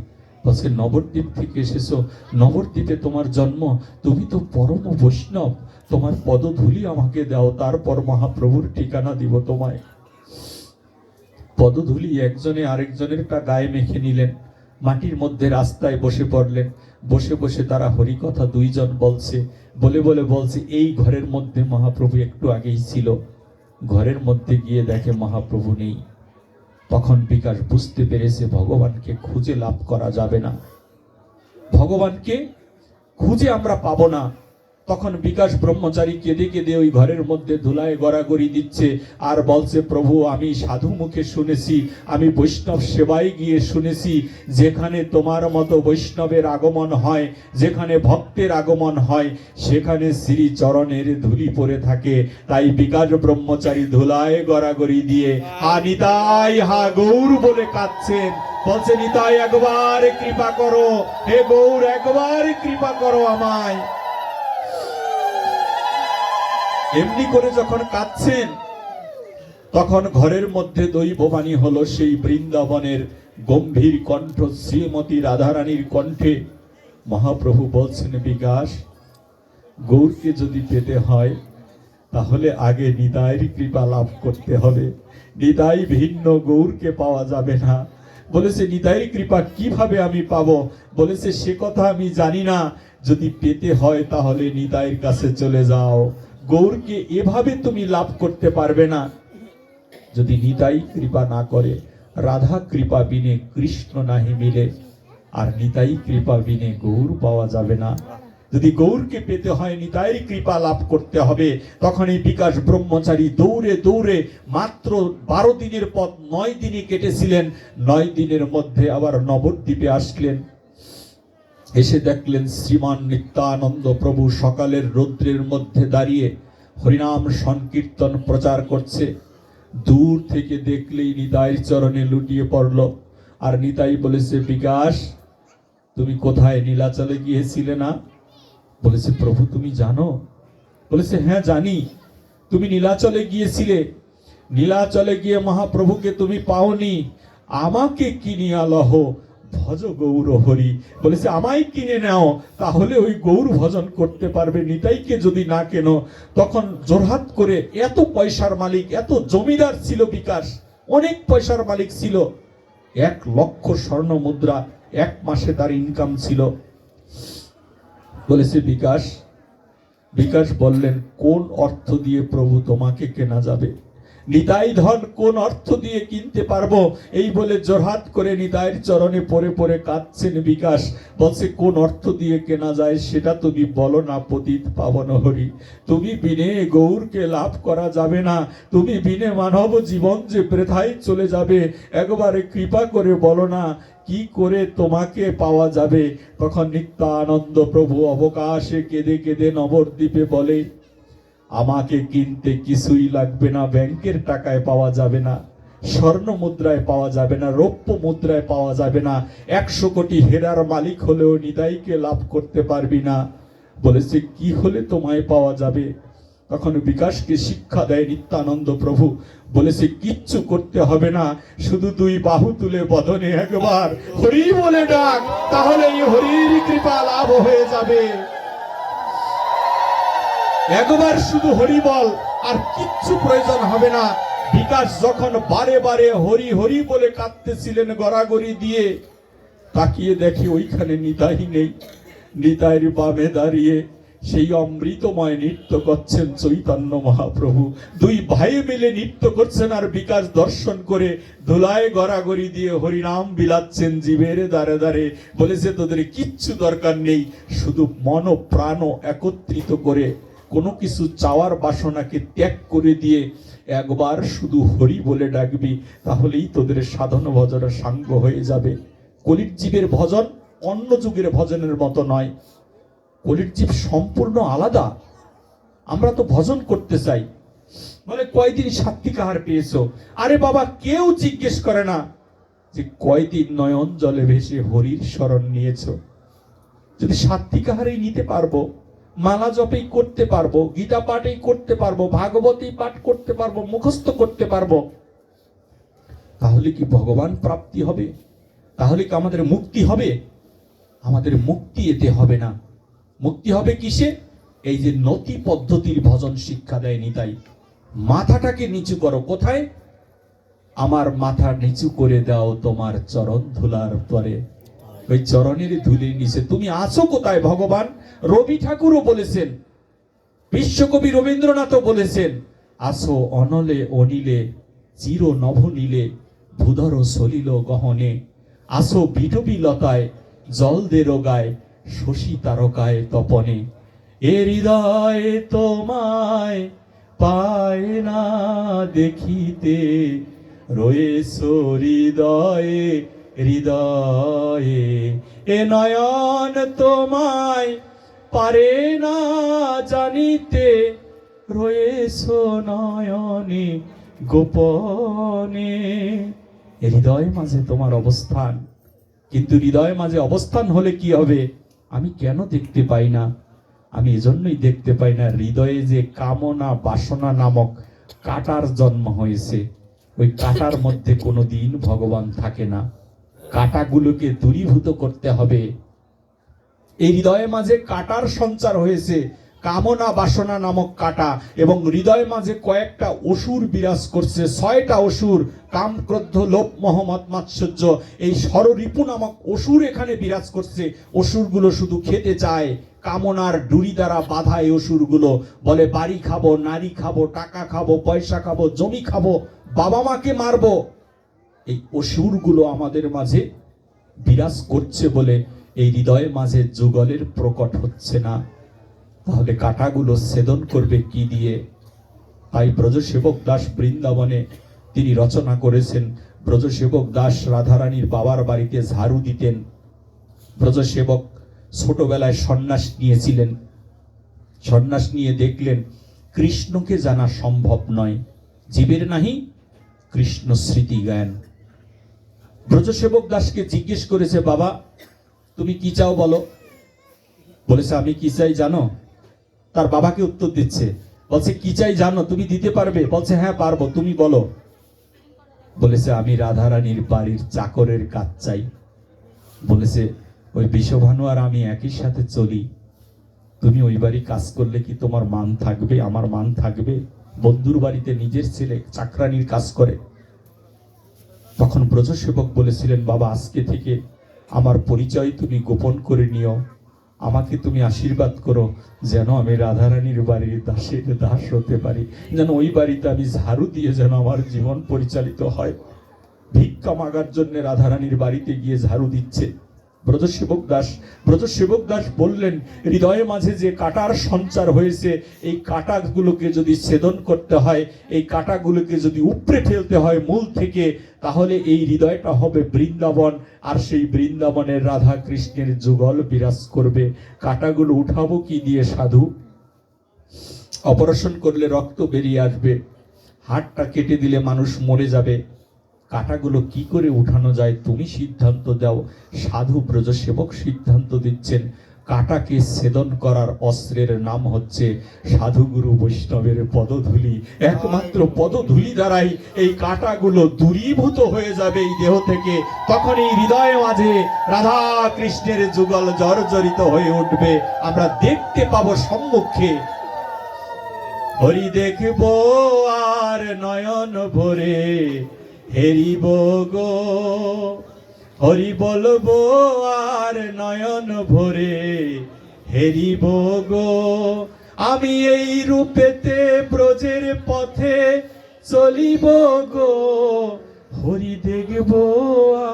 বলছে, নবদ্বীপ থেকে এসেছো? নবদ্বীপে তোমার জন্ম, তুমি তো পরম বৈষ্ণব, তোমার পদধূলি আমাকে দাও, তারপর মহাপ্রভুর ঠিকানা দিব তোমায়। পদধূলি একজনে আরেকজনের গায়ে মেখে নিলেন, মাটির মধ্যে রাস্তায় বসে পড়লেন। বসে বসে তারা হরিকথা দুইজন বলছে, বলে বলে বলছে, এই ঘরের মধ্যে মহাপ্রভু একটু আগেই ছিল। ঘরের মধ্যে গিয়ে দেখে মহাপ্রভু নেই। তখন বিকাশ বুঝতে পেরেছে ভগবানকে খুঁজে লাভ করা যাবে না, ভগবানকে খুঁজে আমরা পাবো না। তখন বিকাশ ব্রহ্মচারী কেঁদে কেঁদে ওই ঘরের মধ্যে ধুলায় গড়াগড়ি দিচ্ছে আর বলছে, প্রভু, আমি সাধু মুখে শুনেছি, আমি বৈষ্ণব সেবায় গিয়ে শুনেছি, যেখানে তোমার মতো বৈষ্ণবের আগমন হয়, যেখানে ভক্তের আগমন হয়, সেখানে শ্রী চরণের ধুলি পড়ে থাকে। তাই বিকাশ ব্রহ্মচারী ধুলায় গড়াগড়ি দিয়ে হা নিতাই, হা গৌর বলে কাঁদছেন। বলছে, নিতাই একবার কৃপা করো, হে গৌর একবার কৃপা করো আমায়। এমনি করে যখন কাঁদছেন, তখন ঘরের মধ্যে দৈববাণী হলো সেই বৃন্দাবনের গম্ভীর কণ্ঠ, শ্রীমতী রাধারানীর কণ্ঠে। মহাপ্রভু বলছেন, বিকাশ, গৌরকে যদি পেতে হয় তাহলে আগে নিতাইয়ের কৃপা লাভ করতে হবে, নিতাই ভিন্ন গৌরকে পাওয়া যাবে না। বলেছে, নিতাইয়ের কৃপা কিভাবে আমি পাবো? বলেছে, সে কথা আমি জানি না, যদি পেতে হয় তাহলে নিতাইয়ের কাছে চলে যাও, গৌরকে এভাবে তুমি লাভ করতে পারবে না। যদি নিতাই কৃপা না করে, রাধা কৃপা বিনে কৃষ্ণ নাহি মিলে, আর নিতাই কৃপা বিনে গৌর পাওয়া যাবে না। যদি গৌরকে পেতে হয় নিতাইয়ের কৃপা লাভ করতে হবে। তখন এই বিকাশ ব্রহ্মচারী দৌড়ে দৌড়ে মাত্র 12 দিনের পথ 9 দিনই কেটেছিলেন, 9 দিনের মধ্যে আবার নবদ্বীপে আসলেন। এসে দেখলেন শ্রীমান নিত্যানন্দ প্রভু সকালের রৌদ্রের মধ্যে দাঁড়িয়ে হরিনাম সংকীর্তন প্রচার করছে। দূর থেকে দেখলেই নিতাইয়ের চরণে লুটিয়ে পড়ল। আর নিতাই বলেছে, বিকাশ, তুমি কোথায়? নীলাচলে গিয়েছিলে না? বলেছে, প্রভু তুমি জানো? বলেছে, হ্যাঁ জানি। তুমি নীলাচলে গিয়েছিলে, নীলাচলে গিয়ে মহাপ্রভুকে তুমি পাওনি, আমাকে কিনিয়া লহ ভজ গৌর হরি। বলেছে, আমায় কিনে নাও, তাহলে ওই গৌর ভজন করতে পারবে। নিতাইকে যদি না কেন, তখন জোরহাত করে, এত পয়সার মালিক, এত জমিদার ছিল বিকাশ, অনেক পয়সার মালিক ছিল, 1 লক্ষ স্বর্ণ মুদ্রা 1 মাসে তার ইনকাম ছিল। বলেছে, বিকাশ, বিকাশ বললেন, কোন অর্থ দিয়ে প্রভু তোমাকে কেনা যাবে? নিতাই ধন কোন অর্থ দিয়ে কিনতে পারবো? এই বলে জোরহাত করে নিতাইয়ের চরণে পড়ে পড়ে কাঁদছেন বিকাশ। বলছে, কোন অর্থ দিয়ে কেনা যায় সেটা তুমি বলো না পতিত পাবন হরি। তুমি বিনে গৌরকে লাভ করা যাবে না, তুমি বিনে মানব জীবন যে বৃথায় চলে যাবে। একবারে কৃপা করে বলো না, কি করে তোমাকে পাওয়া যাবে? তখন নিত্যানন্দ প্রভু অবকাশে কেঁদে কেঁদে নবদ্বীপে বলে, আমাকে কিনতে কিছুই লাগবে না, ব্যাংকের টাকায় পাওয়া যাবে না, স্বর্ণ মুদ্রায় পাওয়া যাবে না, রৌপ্য মুদ্রায় পাওয়া যাবে না, 100 কোটি হেরার মালিক হলেও নিতাইকে লাভ করতে পারবি না। বলেছে, কি হলে তোমায় পাওয়া যাবে? তখন বিকাশকে শিক্ষা দেয় নিত্যানন্দ প্রভু। বলেছে, কিচ্ছু করতে হবে না, শুধু 2 বাহু তুলে বদনে একবার হরি বলে ডাক, তাহলে এই হরির কৃপা লাভ হয়ে যাবে। একবার শুধু হরি বল, আর কিচ্ছু প্রয়োজন হবে না। বিকাশ যখন বারে বারে হরি হরি বলে কাঁদতেছিলেন গড়াগড়ি দিয়ে, তাকিয়ে দেখি ওইখানে নিতাই নেই। নিতাইয়ের বামে দাঁড়িয়ে সেই অমৃতময় নৃত্য করছেন চৈতন্য মহাপ্রভু। দুই ভাই মিলে নৃত্য করছেন আর বিকাশ দর্শন করে ধুলায় গড়াগড়ি দিয়ে হরিনাম বিলাচ্ছেন জীবের দ্বারে দ্বারে। বলেছে তোদের কিচ্ছু দরকার নেই, শুধু মন ও প্রাণ একত্রিত করে কোনো কিছু চাওয়ার বাসনাকে ত্যাগ করে দিয়ে একবার শুধু হরি বলে ডাকবি, তাহলেই তোদের সাধন ভজন সাঙ্গ হয়ে যাবে। কলির জীবের ভজন অন্য যুগের ভজনের মতো নয়, কলির জীব সম্পূর্ণ আলাদা। আমরা তো ভজন করতে চাই, বলে কয়দিন সাত্বিক আহার পেয়েছো? আরে বাবা, কেউ জিজ্ঞেস করে না যে কয়দিন নয়ন জলে ভেসে হরির শরণ নিয়েছো। যদি সাত্বিক আহারেই নিতে পারবো, মালা জপেই করতে পারবো, গীতা পাঠেই করতে পারবো, ভাগবতী পাঠ করতে পারবো, মুখস্থ করতে পারবো, তাহলে কি ভগবান প্রাপ্তি হবে? তাহলে কি আমাদের মুক্তি হবে? আমাদের মুক্তি এতে হবে না। মুক্তি হবে কিসে? এই যে নতি পদ্ধতির ভজন শিক্ষা দেয় নিতাই। মাথাটাকে নিচু করো। কোথায়? আমার মাথা নিচু করে দাও তোমার চরণ ধুলার পরে। ওই চরণের ধুলির নিচে তুমি আছো কোথায় ভগবান? রবি ঠাকুরও বলেছেন, বিশ্বকবি রবীন্দ্রনাথও বলেছেন, আসো অনলে অনিলে চির নভনীলে ভূধর সলিল গহনে, আসো বিটবি লতায় জল দে রোগায় শশী তারকায় তপনে। এ হৃদয় তোমায় পায় না দেখিতে, রয়েছো হৃদয়ে হৃদয়ে। এ নয়ন তোমায় পারে না জানিতে, রয়েছো নয়নে গোপনে। হৃদয় মাঝে তোমার অবস্থান, কিন্তু হৃদয় মাঝে অবস্থান হলে কি হবে? আমি কেন দেখতে পাই না? আমি এজন্যই দেখতে পাই না, হৃদয়ে যে কামনা বাসনা নামক কাটার জন্ম হয়েছে, ওই কাটার মধ্যে কোনোদিন ভগবান থাকে না। কাটাগুলোকে দূরীভূত করতে হবে। এই হৃদয়ে মাঝে কাটার সঞ্চার হয়েছে, কামনা বাসনা নামক কাটা, এবং হৃদয় মাঝে কয়েকটা অসুর বিরাজ করছে। 6টা অসুর, কাম ক্রোধ লোভ মোহ মদ মাৎসর্য, এই ষড়রিপু নামক অসুর এখানে বিরাজ করছে। অসুরগুলো শুধু খেতে চায়, কামনার ডুরি দ্বারা বাধা। এই অসুরগুলো বলে বাড়ি খাবো, নারী খাবো, টাকা খাবো, পয়সা খাবো, জমি খাবো, বাবা মাকে মারবো। এই অসুরগুলো আমাদের মাঝে বিরাজ করছে বলে এই হৃদয়ের মাঝে যুগলের প্রকট হচ্ছে না। তাহলে কাঁটাগুলো ছেদন করবে কি দিয়ে? তাই ব্রজসেবক দাস বৃন্দাবনে তিনি রচনা করেছেন। ব্রজসেবক দাস রাধারানীর বাবার বাড়িতে ঝাড়ু দিতেন। ব্রজসেবক ছোটবেলায় সন্ন্যাস নিয়েছিলেন। সন্ন্যাস নিয়ে দেখলেন কৃষ্ণকে জানা সম্ভব নয়, জীবের নাহি কৃষ্ণ স্মৃতি জ্ঞান। ব্রজসেবক দাসকে জিজ্ঞেস করেছে, বাবা তুমি কি চাও বলো? বলেছে আমি কি চাই জানো? তার বাবাকে উত্তর দিচ্ছে, বলছে কি চাই জানো, তুমি দিতে পারবে? বলছে হ্যাঁ পারবো, তুমি বলো। বলেছে আমি রাধারানীর বাড়ির চাকরের কাজ চাই। বলেছে ওই বিশ্বভানু আর আমি একই সাথে চলি, তুমি ওই বাড়ি কাজ করলে কি তোমার মান থাকবে? আমার মান থাকবে? বন্ধুর বাড়িতে নিজের ছেলে চাকরানির কাজ করে। তখন ব্রজসেবক বলেছিলেন, বাবা আজকে থেকে আমার পরিচয় তুমি গোপন করে নিও, আমাকে তুমি আশীর্বাদ করো যেন আমি রাধারানীর বাড়ির দাসের দাস হতে পারি, যেন ওই বাড়িতে আমি ঝাড়ু দিয়ে যেন আমার জীবন পরিচালিত হয়। ভিক্ষা মাগার জন্য রাধারানীর বাড়িতে গিয়ে ঝাড়ু দিচ্ছে ব্রজসেবক দাস বললেন, হৃদয়ের মাঝে যে কাঁটার সঞ্চার হয়েছে, এই কাঁটাগুলোকে যদি ছেদন করতে হয়, এই কাঁটাগুলোকে যদি উপড়ে ফেলতে হয় মূল থেকে, তাহলে এই হৃদয়টা হবে বৃন্দাবন, আর সেই বৃন্দাবনের রাধা কৃষ্ণের যুগল বিরাজ করবে। কাঁটাগুলো উঠাবো কি দিয়ে সাধু? অপারেশন করলে রক্ত বেরিয়ে আসবে, হাড়টা কেটে দিলে মানুষ মরে যাবে, কাঁটাগুলো কি করে উঠানো যায় তুমি সিদ্ধান্ত দাও। সাধু ব্রজসেবক সিদ্ধান্ত দিচ্ছেন, কাঁটাকে ছেদন করার অস্ত্রের নাম হচ্ছে সাধুগুরু বৈষ্ণবের পদধূলি। একমাত্র পদধূলি দ্বারাই এই কাঁটাগুলো দূরীভূত হয়ে যাবে এই দেহ থেকে। তখন এই হৃদয়ে মাঝে রাধা কৃষ্ণের যুগল জর্জরিত হয়ে উঠবে, আমরা দেখতে পাবো সম্মুখে। হরি দেখব আর নয়ন ভরে হেরিব গো, হরি বলবো আর নয়ন ভরে হেরিব গো আমি এই রূপেতে ব্রজের পথে চলিব গো, হরি দেখব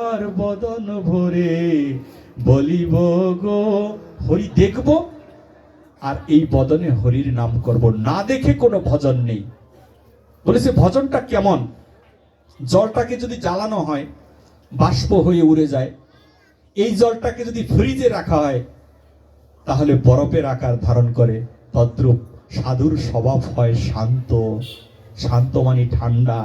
আর বদন ভরে বলিব গো। হরি দেখব আর এই বদনে হরির নাম করব, না দেখে কোনো ভজন নেই। বলেছে ভজনটা কেমন? জলটাকে যদি জ্বালানো হয় বাষ্প হয়ে উড়ে যায়, এই জলটাকে যদি ফ্রিজে রাখা হয় তাহলে বরফের আকার ধারণ করে। তদ্রূপ সাধুর স্বভাব হয় শান্ত। শান্ত মানে ঠান্ডা,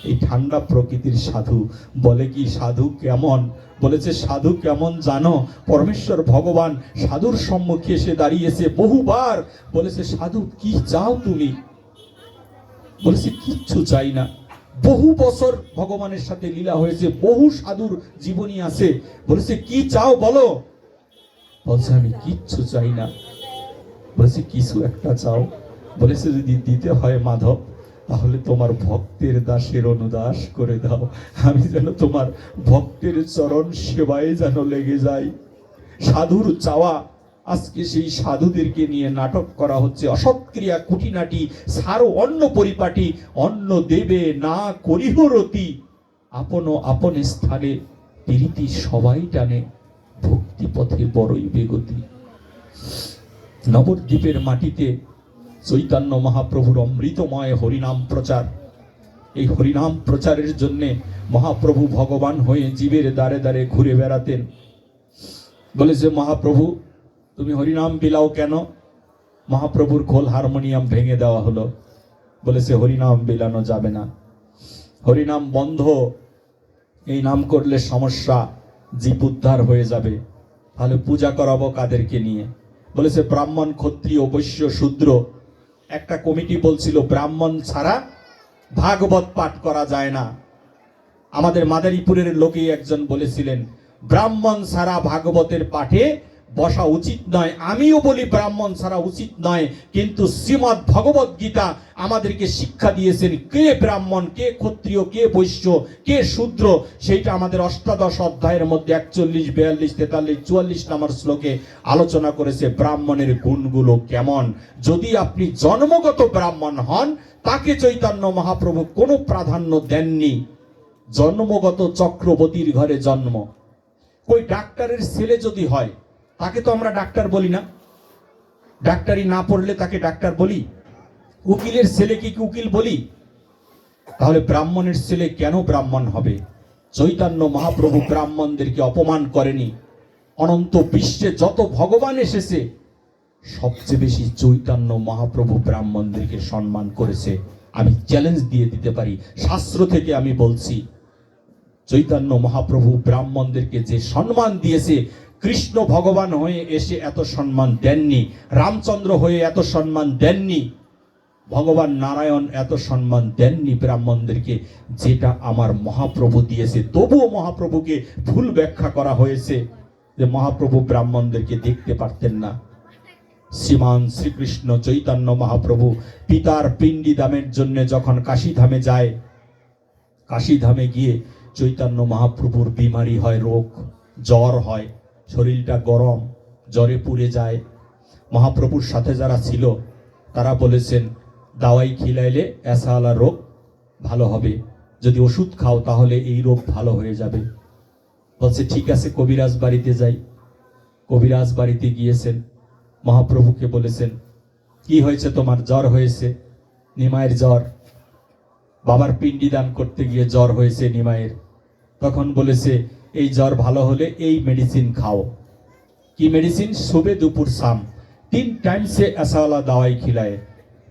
এই ঠান্ডা প্রকৃতির সাধু। বলে কি সাধু কেমন? বলেছে সাধু কেমন জানো? পরমেশ্বর ভগবান সাধুর সম্মুখে এসে দাঁড়িয়েছে বহুবার। বলেছে সাধু কি চাও তুমি? বলেছে কিচ্ছু চাই না। বহু বছর ভগবানের সাথে লীলা হয়েছে, বহু সাধুর জীবনী আছে। বলেছে কি চাও বলো? বলছে আমি কিচ্ছু চাই না। বলেছে কিছু একটা চাও? বলেছে যদি দিতে হয় মাধব তাহলে তোমার ভক্তের দাসের অনুদাস করে দাও, আমি যেন তোমার ভক্তের চরণ সেবায় যেন লেগে যাই। সাধুর চাওয়া। আজকে সেই সাধুদেরকে নিয়ে নাটক করা হচ্ছে, অসৎক্রিয়া কুটিনাটি সারো অন্ন পরিপাটি, অন্ন দেবে না করিহ রতি, আপন আপন স্থানে প্রীতি সবাই টানে, ভক্তি পথে বড়ই বেগতি। নবদ্বীপের মাটিতে চৈতন্য মহাপ্রভুর অমৃতময় হরিনাম প্রচার। এই হরিনাম প্রচারের জন্যে মহাপ্রভু ভগবান হয়ে জীবের দ্বারে দ্বারে ঘুরে বেড়াতেন। বলেছে মহাপ্রভু তুমি হরিনাম বিলাও কেন? মহাপ্রভুর খোল হারমোনিয়াম ভেঙে দেওয়া হলো। বলেছে হরিনাম বিলানো যাবে না, হরিনাম বন্ধ, এই নাম করলে সমস্যা, জীব উদ্ধার হয়ে যাবে। তাহলে পূজা করাবো কাদেরকে নিয়ে? বলেছে ব্রাহ্মণ ক্ষত্রিয় বৈশ্য শূদ্র। একটা কমিটি বলছিল ব্রাহ্মণ ছাড়া ভাগবত পাঠ করা যায় না। আমাদের মাদারীপুরের লোকেই একজন বলেছিলেন ব্রাহ্মণ ছাড়া ভাগবতের পাঠে বসা উচিত নয়। আমিও বলি ব্রাহ্মণ ছাড়া উচিত নয়, কিন্তু শ্রীমদ্ ভগবত গীতা আমাদেরকে শিক্ষা দিয়েছেন কে ব্রাহ্মণ, কে ক্ষত্রিয়, কে বৈশ্য, কে শূদ্র। সেইটা আমাদের অষ্টাদশ অধ্যায়ের মধ্যে 41, 42, 43, 44 নম্বর শ্লোকে আলোচনা করেছে ব্রাহ্মণের গুণগুলো কেমন। যদি আপনি জন্মগত ব্রাহ্মণ হন তাকে চৈতন্য মহাপ্রভু কোনো প্রাধান্য দেননি। জন্মগত চক্রবর্তীর ঘরে জন্ম। কই ডাক্তারের ছেলে যদি হয় তাকে তো আমরা ডাক্তার বলি না, ডাক্তারি না পড়লে তাকে ডাক্তার বলি। উকিলের ছেলেকে কি উকিল বলি? তাহলে ব্রাহ্মণের ছেলে কেন ব্রাহ্মণ হবে? চৈতন্য মহাপ্রভু ব্রাহ্মণদেরকে অপমান করেনি। অনন্ত বিশ্বে যত ভগবান এসেছে সবচেয়ে বেশি চৈতন্য মহাপ্রভু ব্রাহ্মণদেরকে সম্মান করেছে। আমি চ্যালেঞ্জ দিয়ে দিতে পারি, শাস্ত্র থেকে আমি বলছি চৈতন্য মহাপ্রভু ব্রাহ্মণদেরকে যে সম্মান দিয়েছে, কৃষ্ণ ভগবান হয়ে এসে এত সম্মান দেননি, রামচন্দ্র হয়ে এত সম্মান দেননি, ভগবান নারায়ণ এত সম্মান দেননি ব্রাহ্মণদেরকে, যেটা আমার মহাপ্রভু দিয়েছে। তবুও মহাপ্রভুকে ভুল ব্যাখ্যা করা হয়েছে যে মহাপ্রভু ব্রাহ্মণদেরকে দেখতে পারতেন না। শ্রীমান শ্রীকৃষ্ণ চৈতন্য মহাপ্রভু পিতার পিণ্ডি দামের জন্য যখন কাশীধামে যায়, কাশীধামে গিয়ে চৈতন্য মহাপ্রভুর বিমারি হয়, রোগ, জ্বর হয়, শরীরটা গরম, জ্বরে পুড়ে যায়। মহাপ্রভুর সাথে যারা ছিল তারা বলেছেন দাওয়াই খিলাইলে এসালা রোগ ভালো হবে, যদি ওষুধ খাও তাহলে এই রোগ ভালো হয়ে যাবে। বলছে ঠিক আছে কবিরাজ বাড়িতে যাই। কবিরাজ বাড়িতে গিয়েছেন, মহাপ্রভুকে বলেছেন কি হয়েছে তোমার? জ্বর হয়েছে, নিমাইয়ের জ্বর, বাবার পিণ্ডি দান করতে গিয়ে জ্বর হয়েছে নিমাইয়ের। তখন বলেছে এই জ্বর ভালো হলে এই মেডিসিন খাও। কি মেডিসিন? সুবে দুপুর শাম, 3 টাইম সে ऐसा দাওয়াই খিলায়।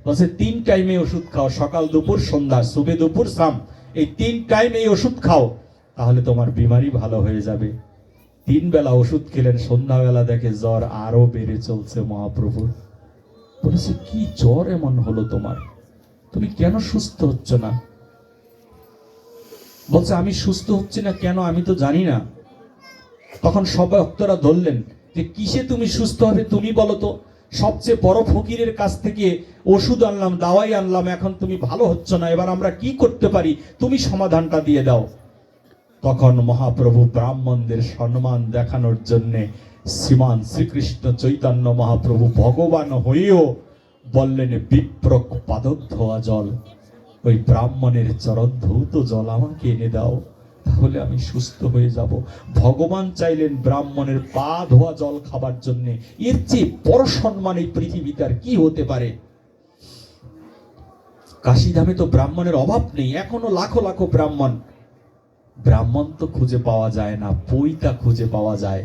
বলছে 3 টাইমে ওষুধ খাও, সকাল দুপুর সন্ধ্যা, সুবে দুপুর শাম, এই 3 টাইম এই ওষুধ খাও, তাহলে তোমার বিমারি ভালো হয়ে যাবে। 3 বেলা ওষুধ খেলেন, সন্ধ্যাবেলা দেখে জ্বর আরো বেড়ে চলছে মহাপ্রভুর। বলেছে কি জ্বর এমন হলো তোমার, তুমি কেন সুস্থ হচ্ছ না? বলছে আমি সুস্থ হচ্ছি না কেন আমি তো জানি না। তখন সব ভক্তরা ধরলেন যে কিসে তুমি সুস্থ হবে তুমি বলো তো? সবচেয়ে বড় ফকিরের কাছ থেকে ওষুধ আনলাম, দাওয়াই আনলাম, এখন তুমি ভালো হচ্ছ না, এবার আমরা কি করতে পারি, তুমি সমাধানটা দিয়ে দাও। তখন মহাপ্রভু ব্রাহ্মণদের সম্মান দেখানোর জন্য শ্রীমান শ্রীকৃষ্ণ চৈতন্য মহাপ্রভু ভগবান হয়েও বললেন বিপ্রক পাদক ধোয়া জল, ওই ব্রাহ্মণের চরণ ধৌত জল আমাকে এনে দাও, তাহলে আমি সুস্থ হয়ে যাব। ভগবান চাইলেন ব্রাহ্মণের পা ধোয়া জল খাবার জন্য। এর চেয়ে বড় সম্মান এই পৃথিবীতে আর কি হতে পারে? কাশীধামে তো ব্রাহ্মণের অভাব নেই, এখনো লাখো লাখো ব্রাহ্মণ। ব্রাহ্মণ তো খুঁজে পাওয়া যায় না, পৈতা খুঁজে পাওয়া যায়।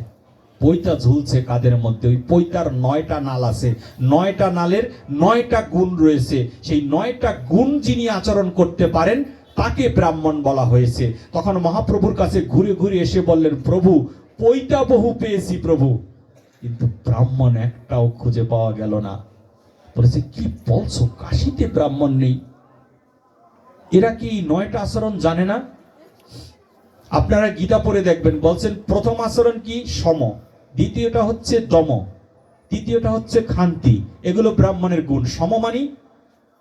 পৈতা ঝুলছে কাদের মধ্যে? ওই পৈতার 9টা নাল আছে, 9টা নালের 9টা গুণ রয়েছে। সেই 9টা গুণ যিনি আচরণ করতে পারেন তাকে ব্রাহ্মণ বলা হয়েছে। তখন মহাপ্রভুর কাছে ঘুরে ঘুরে এসে বললেন, প্রভু পৈতা বহু পেয়েছি প্রভু, কিন্তু ব্রাহ্মণ একটাও খুঁজে পাওয়া গেল না। বলেছে, কি বলছো, কাশীতে ব্রাহ্মণ নেই? এরা কি 9টা আচরণ জানে না? আপনারা গীতা পড়ে দেখবেন, বলছেন প্রথম আচরণ কি? সম, দ্বিতীয়টা হচ্ছে দম, তৃতীয়টা হচ্ছে ক্ষান্তি। এগুলো ব্রাহ্মণের গুণ। সম মানি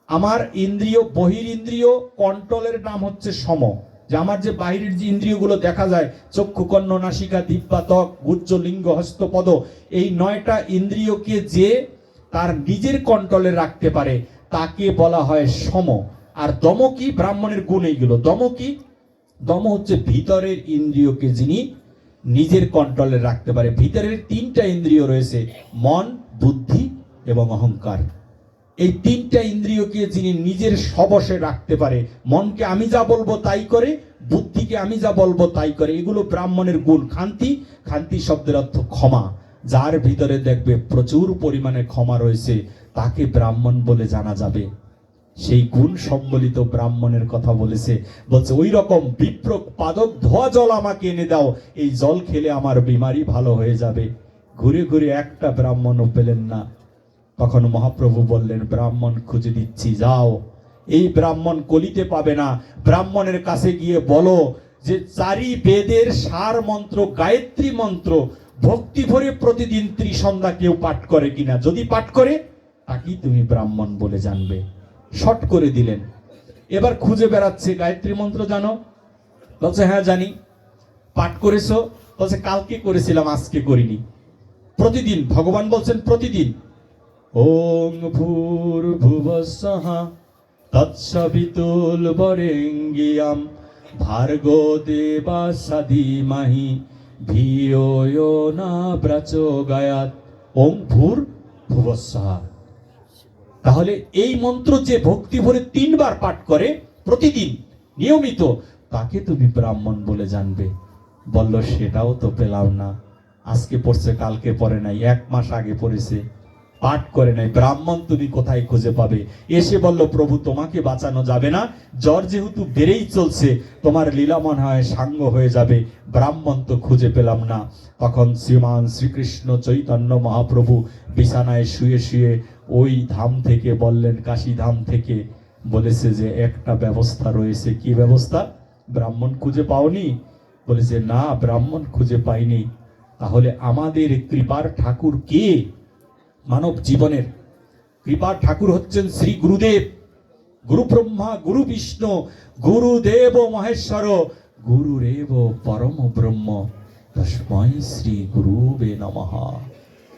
আমার ইন্দ্রিয় বহির ইন্দ্রিয় কন্ট্রোলের নাম হচ্ছে সম। যে আমার যে বাহিরের যে ইন্দ্রিয়গুলো দেখা যায়, চক্ষু কর্ণ নাসিকা দিব্যা ত্বক গুজ্জ লিঙ্গ হস্ত পদ, এই 9টা ইন্দ্রিয়কে যে তার নিজের কন্ট্রোলে রাখতে পারে তাকে বলা হয় সম। আর দম কি? ব্রাহ্মণের গুণ এইগুলো। দম কি? দম হচ্ছে ভিতরের ইন্দ্রিয়কে যিনি নিজের কন্ট্রোলে রাখতে পারে। ভিতরের 3টা ইন্দ্রিয় রয়েছে, মন, বুদ্ধি এবং অহংকার। এই 3টা ইন্দ্রিয়কে যিনি নিজের সবশে রাখতে পারে, মনকে আমি যা বলবো তাই করে, বুদ্ধিকে আমি যা বলবো তাই করে, এগুলো ব্রাহ্মণের গুণ। ক্ষান্তি, ক্ষান্তি শব্দের অর্থ ক্ষমা। যার ভিতরে দেখবে প্রচুর পরিমাণে ক্ষমা রয়েছে তাকে ব্রাহ্মণ বলে জানা যাবে। সেই গুণ সম্বলিত ব্রাহ্মণের কথা বলেছে। বলছে ওই রকম বিপ্রক পাদক ধোয়া জল আমাকে এনে দাও, এই জল খেলে আমার বিমারি ভালো হয়ে যাবে। ঘুরে ঘুরে একটা ব্রাহ্মণও পেলেন না। তখন মহাপ্রভু বললেন, ব্রাহ্মণ খুঁজে দিচ্ছি, যাও। এই ব্রাহ্মণ কলিতে পাবে না। ব্রাহ্মণের কাছে গিয়ে বলো যে 4 বেদের সার মন্ত্র গায়ত্রী মন্ত্র ভক্তি ভরে প্রতিদিন ত্রিসন্ধ্যা কেউ পাঠ করে কিনা, যদি পাঠ করে তাকেই তুমি ব্রাহ্মণ বলে জানবে। শর্ট করে দিলেন। এবার খুঁজে বেড়াচ্ছে, গায়ত্রী মন্ত্র জানো? বলছে হ্যাঁ জানি। পাঠ করেছো? বলছে কালকে করেছিলাম, আজকে করিনি। প্রতিদিন, ভগবান বলছেন প্রতিদিন। ওং ভূর্ভুবস্সঃ তৎসবিতুর্বরেণ্যং ভার্গো দেবস্য ধীমহি ধিয়ো যো ন প্রচোদয়াৎ। ওং ভূর্ভুবস্সঃ। তাহলে এই মন্ত্র যে ভক্তি ভরে 3 বার পাঠ করে প্রতিদিন নিয়মিত, তাকে তুমি ব্রাহ্মণ বলে জানবে। বলল সেটাও তো পেলাম না। আজকে পড়ছে, কালকে পড়ে নাই, 1 মাস আগে পড়েছে, পাঠ করে নাই। ব্রাহ্মণ তুমি কোথায় খুঁজে পাবে? এসে বলল, প্রভু তোমাকে বাঁচানো যাবে না, জ্বর যেহেতু বেড়েই চলছে, তোমার লীলা মনে হয় সাঙ্গ হয়ে যাবে। ব্রাহ্মণ তো খুঁজে পেলাম না। তখন শ্রীমান শ্রীকৃষ্ণ চৈতন্য মহাপ্রভু বিছানায় শুয়ে শুয়ে ওই ধাম থেকে বললেন, কাশী ধাম থেকে বলেছে যে একটা ব্যবস্থা রয়েছে। কি ব্যবস্থা? ব্রাহ্মণ খুঁজে পাওনি? বলেছে না, ব্রাহ্মণ খুঁজে পাইনি। তাহলে আমাদের কৃপার ঠাকুর কে? মানব জীবনের কৃপার ঠাকুর হচ্ছেন শ্রী গুরুদেব। গুরু ব্রহ্মা গুরু বিষ্ণু গুরুদেব মহেশ্বর গুরুরেব পরম ব্রহ্ম তস্मै শ্রী গুরুবে নমঃ।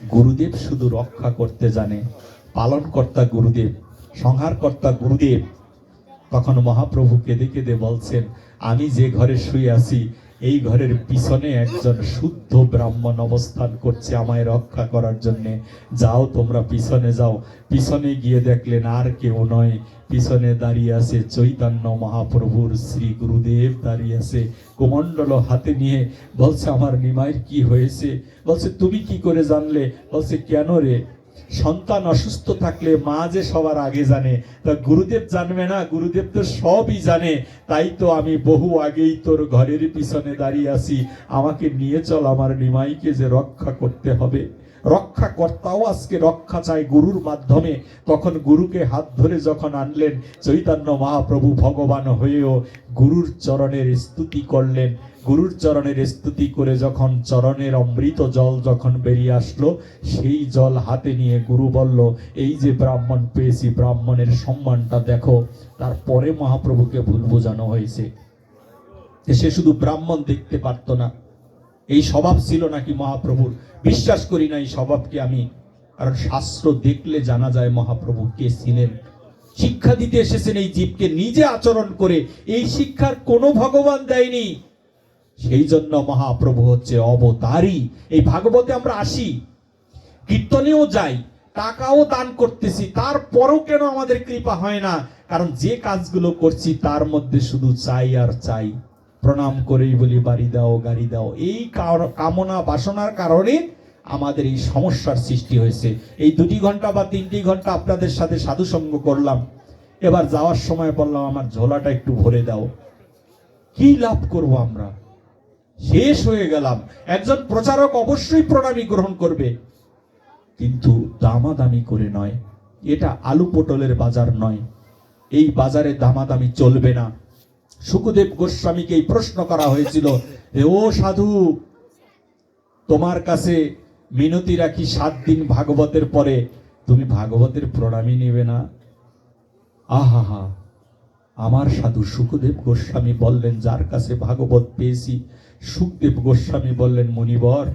গুরুদেব শুধু রক্ষা করতে জানে, পালনকর্তা গুরুদেব, সংহারকর্তা গুরুদেব। তখন মহাপ্রভু কেঁদে কেঁদে বলছেন, আমি যে ঘরে শুয়ে আছি এই ঘরের পিছনে একজন শুদ্ধ ব্রাহ্মণ অবস্থান করছে আমায় রক্ষা করার জন্য। যাও তোমরা পিছনে যাও। পিছনে গিয়ে দেখলেন আর কেউ নয়, পিছনে দাঁড়িয়ে আছে চৈতন্য মহাপ্রভুর শ্রী গুরুদেব দাঁড়িয়ে আছে কুমণ্ডল হাতে নিয়ে। বলছে আমার নিমাইয়ের কি হয়েছে? বলছে তুমি কি করে জানলে? বলছে কেন রে, সন্তান অসুস্থ থাকলে মা যে সবার আগে জানে, তা গুরুদেব জানবে না? গুরুদেব তো সবই জানে। তাই তো আমি বহু আগেই তোর ঘরের পিছনে দাঁড়িয়ে আছি, আমাকে নিয়ে চল, আমার নিমাইকে যে রক্ষা করতে হবে। রক্ষা কর্তাও আজকে রক্ষা চায় গুরুর মাধ্যমে। তখন গুরুকে হাত ধরে যখন আনলেন, চৈতন্য মহাপ্রভু ভগবান হয়েও গুরুর চরণের স্তুতি করলেন। গুরুর চরণের স্তুতি করে যখন চরণের অমৃত জল যখন বেরিয়ে আসলো, সেই জল হাতে নিয়ে গুরু বলল, এই যে ব্রাহ্মণ পেয়েছি, ব্রাহ্মণের সম্মানটা দেখো। তারপরে মহাপ্রভুকে ভুল বোঝানো হয়েছে। সে শুধু ব্রাহ্মণ দেখতে পারত না, এই স্বভাব ছিল নাকি মহাপ্রভুর? বিশ্বাস করি না এই স্বভাবকে আমি, কারণ শাস্ত্র দেখলে জানা যায় মহাপ্রভু কে ছিলেন। শিক্ষা দিতে এসেছেন এই জীবকে, নিজে আচরণ করে। এই শিক্ষার কোনো ভগবান দেয়নি। সেই জন্য মহাপ্রভু হচ্ছে অবতারী। এই ভাগবতে আমরা আসি, কীর্তনেও যাই, টাকাও দান করতেছি, তারপরও কেন আমাদের কৃপা হয় না? কারণ যে কাজগুলো করছি তার মধ্যে শুধু চাই আর চাই। প্রণাম করেই বলি বাড়ি দাও গাড়ি দাও, এই কামনা বাসনার কারণে আমাদের এই সমস্যার সৃষ্টি হয়েছে। এই 2 ঘন্টা বা 3 ঘন্টা আপনাদের সাথে সাধুসঙ্গ করলাম, এবার যাওয়ার সময় বললাম আমার ঝোলাটা একটু ভরে দাও। কি লাভ করব আমরা? শেষ হয়ে গেলাম। একজন প্রচারক অবশ্যই প্রণামী গ্রহণ করবে, কিন্তু দামাদামি করে নয়। এটা আলু পটলের বাজার নয়, এই বাজারে দামাদামি চলবে না। শুকদেব গোস্বামীকে এই প্রশ্ন করা হয়েছিল, ও সাধু, তোমার কাছে মিনতি রাখি 7 দিন ভাগবতের পরে তুমি ভাগবতের প্রণামী নেবে না? আহা, আমার সাধু শুকদেব গোস্বামী বললেন, যার কাছে ভাগবত পেয়েছি। শুকদেব গোস্বামী বললেন, মুনিবর,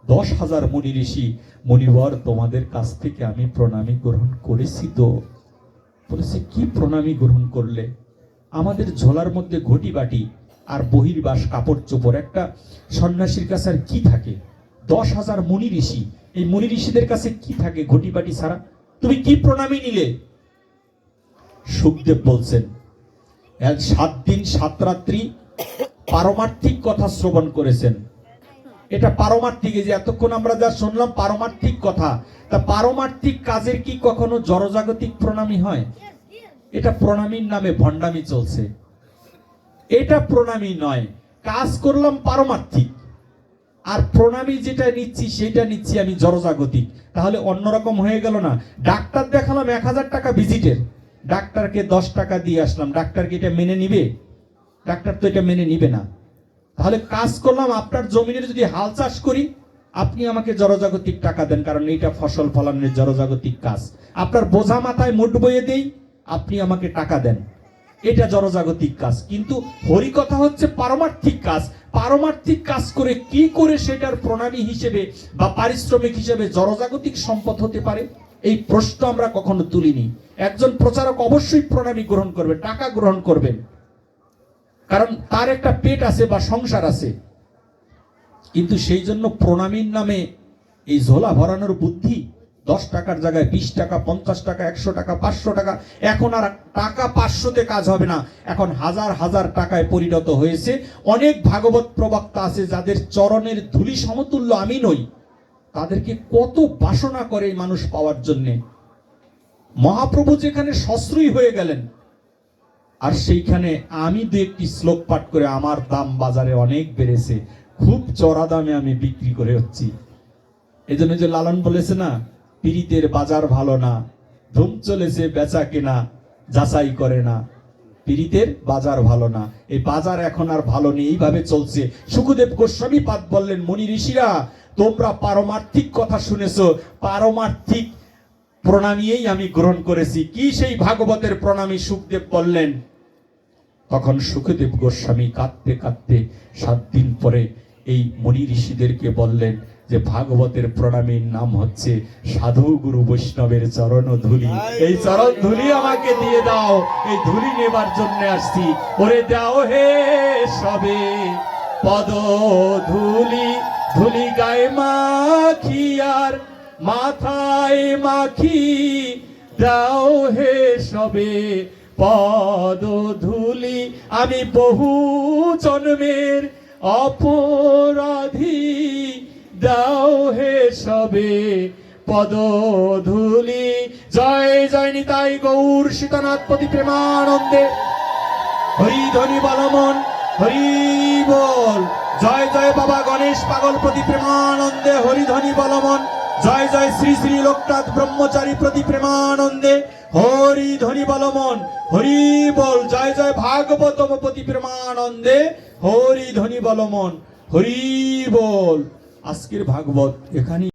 10,000 মুনি ঋষি, মুনিবর তোমাদের কাছ থেকে আমি প্রণামী গ্রহণ করেছি তো। বলেছে, কি প্রণামী গ্রহণ করলে? আমাদের ঝোলার মধ্যে ঘটি বাটি আর বহির্বাস কাপড় চোপড়, একটা সন্ন্যাসীর কাছে আর কি থাকে? 10,000 মুনি ঋষি, এই মুনি ঋষিদের কাছে কি থাকে ঘটি বাটি ছাড়া? তুমি কি প্রণামী নিলে? শুকদেব বলছেন, 7 দিন 7 রাত্রি পারমার্থিক কথা শ্রবণ করেছেন। এটা পারমার্থিক, যে এতক্ষণ আমরা যা শুনলাম পারমার্থিক কথা, তা পারমার্থিক কাজের কি কখনো জড়জাগতিক প্রণামী হয়? এটা প্রণামীর নামে ভণ্ডামি চলছে। এটা প্রণামী নয়। কাজ করলাম পারমার্থিক, আর প্রণামী যেটা নিচ্ছি সেটা নিচ্ছি আমি জড়জাগতিক। তাহলে অন্যরকম হয়ে গেল না? ডাক্তার দেখালাম 1000 টাকা ভিজিটের, ডাক্তারকে 10 টাকা দিয়ে আসলাম, ডাক্তার কি এটা মেনে নিবে? ডাক্তার তো এটা মেনে নিবে না। তাহলে কাজ করলাম, আপনার জমিনের যদি হাল চাষ করি, আপনি আমাকে জড়জাগতিক টাকা দেন, কারণ এইটা ফসল ফলানোর জড়জাগতিক কাজ। আপনার বোঝা মাথায় মুঠ বইয়ে দেই, আপনি আমাকে টাকা দেন, এটা জড়জাগতিক কাজ। কিন্তু হরিকথা হচ্ছে পারমার্থিক কাজ। পারমার্থিক কাজ করে কি করে সেটার প্রণামী হিসেবে বা পারিশ্রমিক হিসেবে জড়জাগতিক সম্পদ হতে পারে? এই প্রশ্ন আমরা কখনো তুলিনি। একজন প্রচারক অবশ্যই প্রণামী গ্রহণ করবেন, টাকা গ্রহণ করবেন, কারণ তার একটা পেট আছে বা সংসার আছে। কিন্তু সেই জন্য প্রণামীর নামে এই ঝোলা ভরানোর বুদ্ধি, 10 টাকার জায়গায় 20 টাকা, 50 টাকা, 100 টাকা, 500 টাকা। এখন আর টাকা 500তে কাজ হবে না, এখন হাজার হাজার টাকায় পরিণত হয়েছে। অনেক ভাগবত প্রবক্তা আছে যাদের চরণের ধুলি সমতুল্য আমি নই, তাদেরকে কত বাসনা করে মানুষ পাওয়ার জন্যে। মহাপ্রভু যেখানে সশ্রয়ী হয়ে গেলেন, আর সেইখানে আমি 2-1টি শ্লোক পাঠ করে আমার দাম বাজারে অনেক বেড়েছে, খুব চড়া দামে আমি বিক্রি করে হচ্ছি। এই জন্য যে লালন বলেছে না, পীড়িতের বাজার ভালো না, ধুম চলেছে বেচা কেনা যাচাই করে না। পীড়িতের বাজার ভালো না, এই বাজার এখন আর ভালো নেই, এইভাবে চলছে। শুকদেব গোস্বামী পাদ বললেন, মুনি ঋষিরা, তোমরা পারমার্থিক কথা শুনেছো, পারমার্থিক প্রণামীই আমি গ্রহণ করেছি। কি সেই ভাগবতের প্রণামী? শুকদেব বললেন। তখন শুকদেব গোস্বামী কাঁদতে কাঁদতে 7 দিন পরে এই মুনি ঋষিদেরকে বললেন যে ভাগবতের প্রণামীর নাম হচ্ছে সাধু গুরু বৈষ্ণবের চরণ ধুলি। এই চরণ ধুলি আমাকে দিয়ে দাও, এই ধুলি নেবার জন্য আসছি। ওরে দাও হে সবে পদ ধুলি, ধুলি গায়ে মাখি আর মাথায় মাখি, দাও হে সবে পদ ধুলি। আমি বহু জন্মের অপরাধী, দাও হে সবে পদ ধুলি। জয় জয় নিতাই গৌর সীতানাথ পতি প্রেমানন্দে। হরি ধ্বনি বলমন, হরি বল। জয় জয় বাবা গণেশ পাগল প্রতি প্রেমানন্দে, হরি ধ্বনি বলমন। জয় জয় শ্রী শ্রী লোকনাথ ব্রহ্মচারী প্রতি প্রেমানন্দে, হরি ধ্বনি বলমন, হরি বল। জয় জয় ভাগবতম প্রতি প্রেমানন্দে, হরি ধ্বনি বলমন, হরি বল। আজকের ভাগবত এখানে।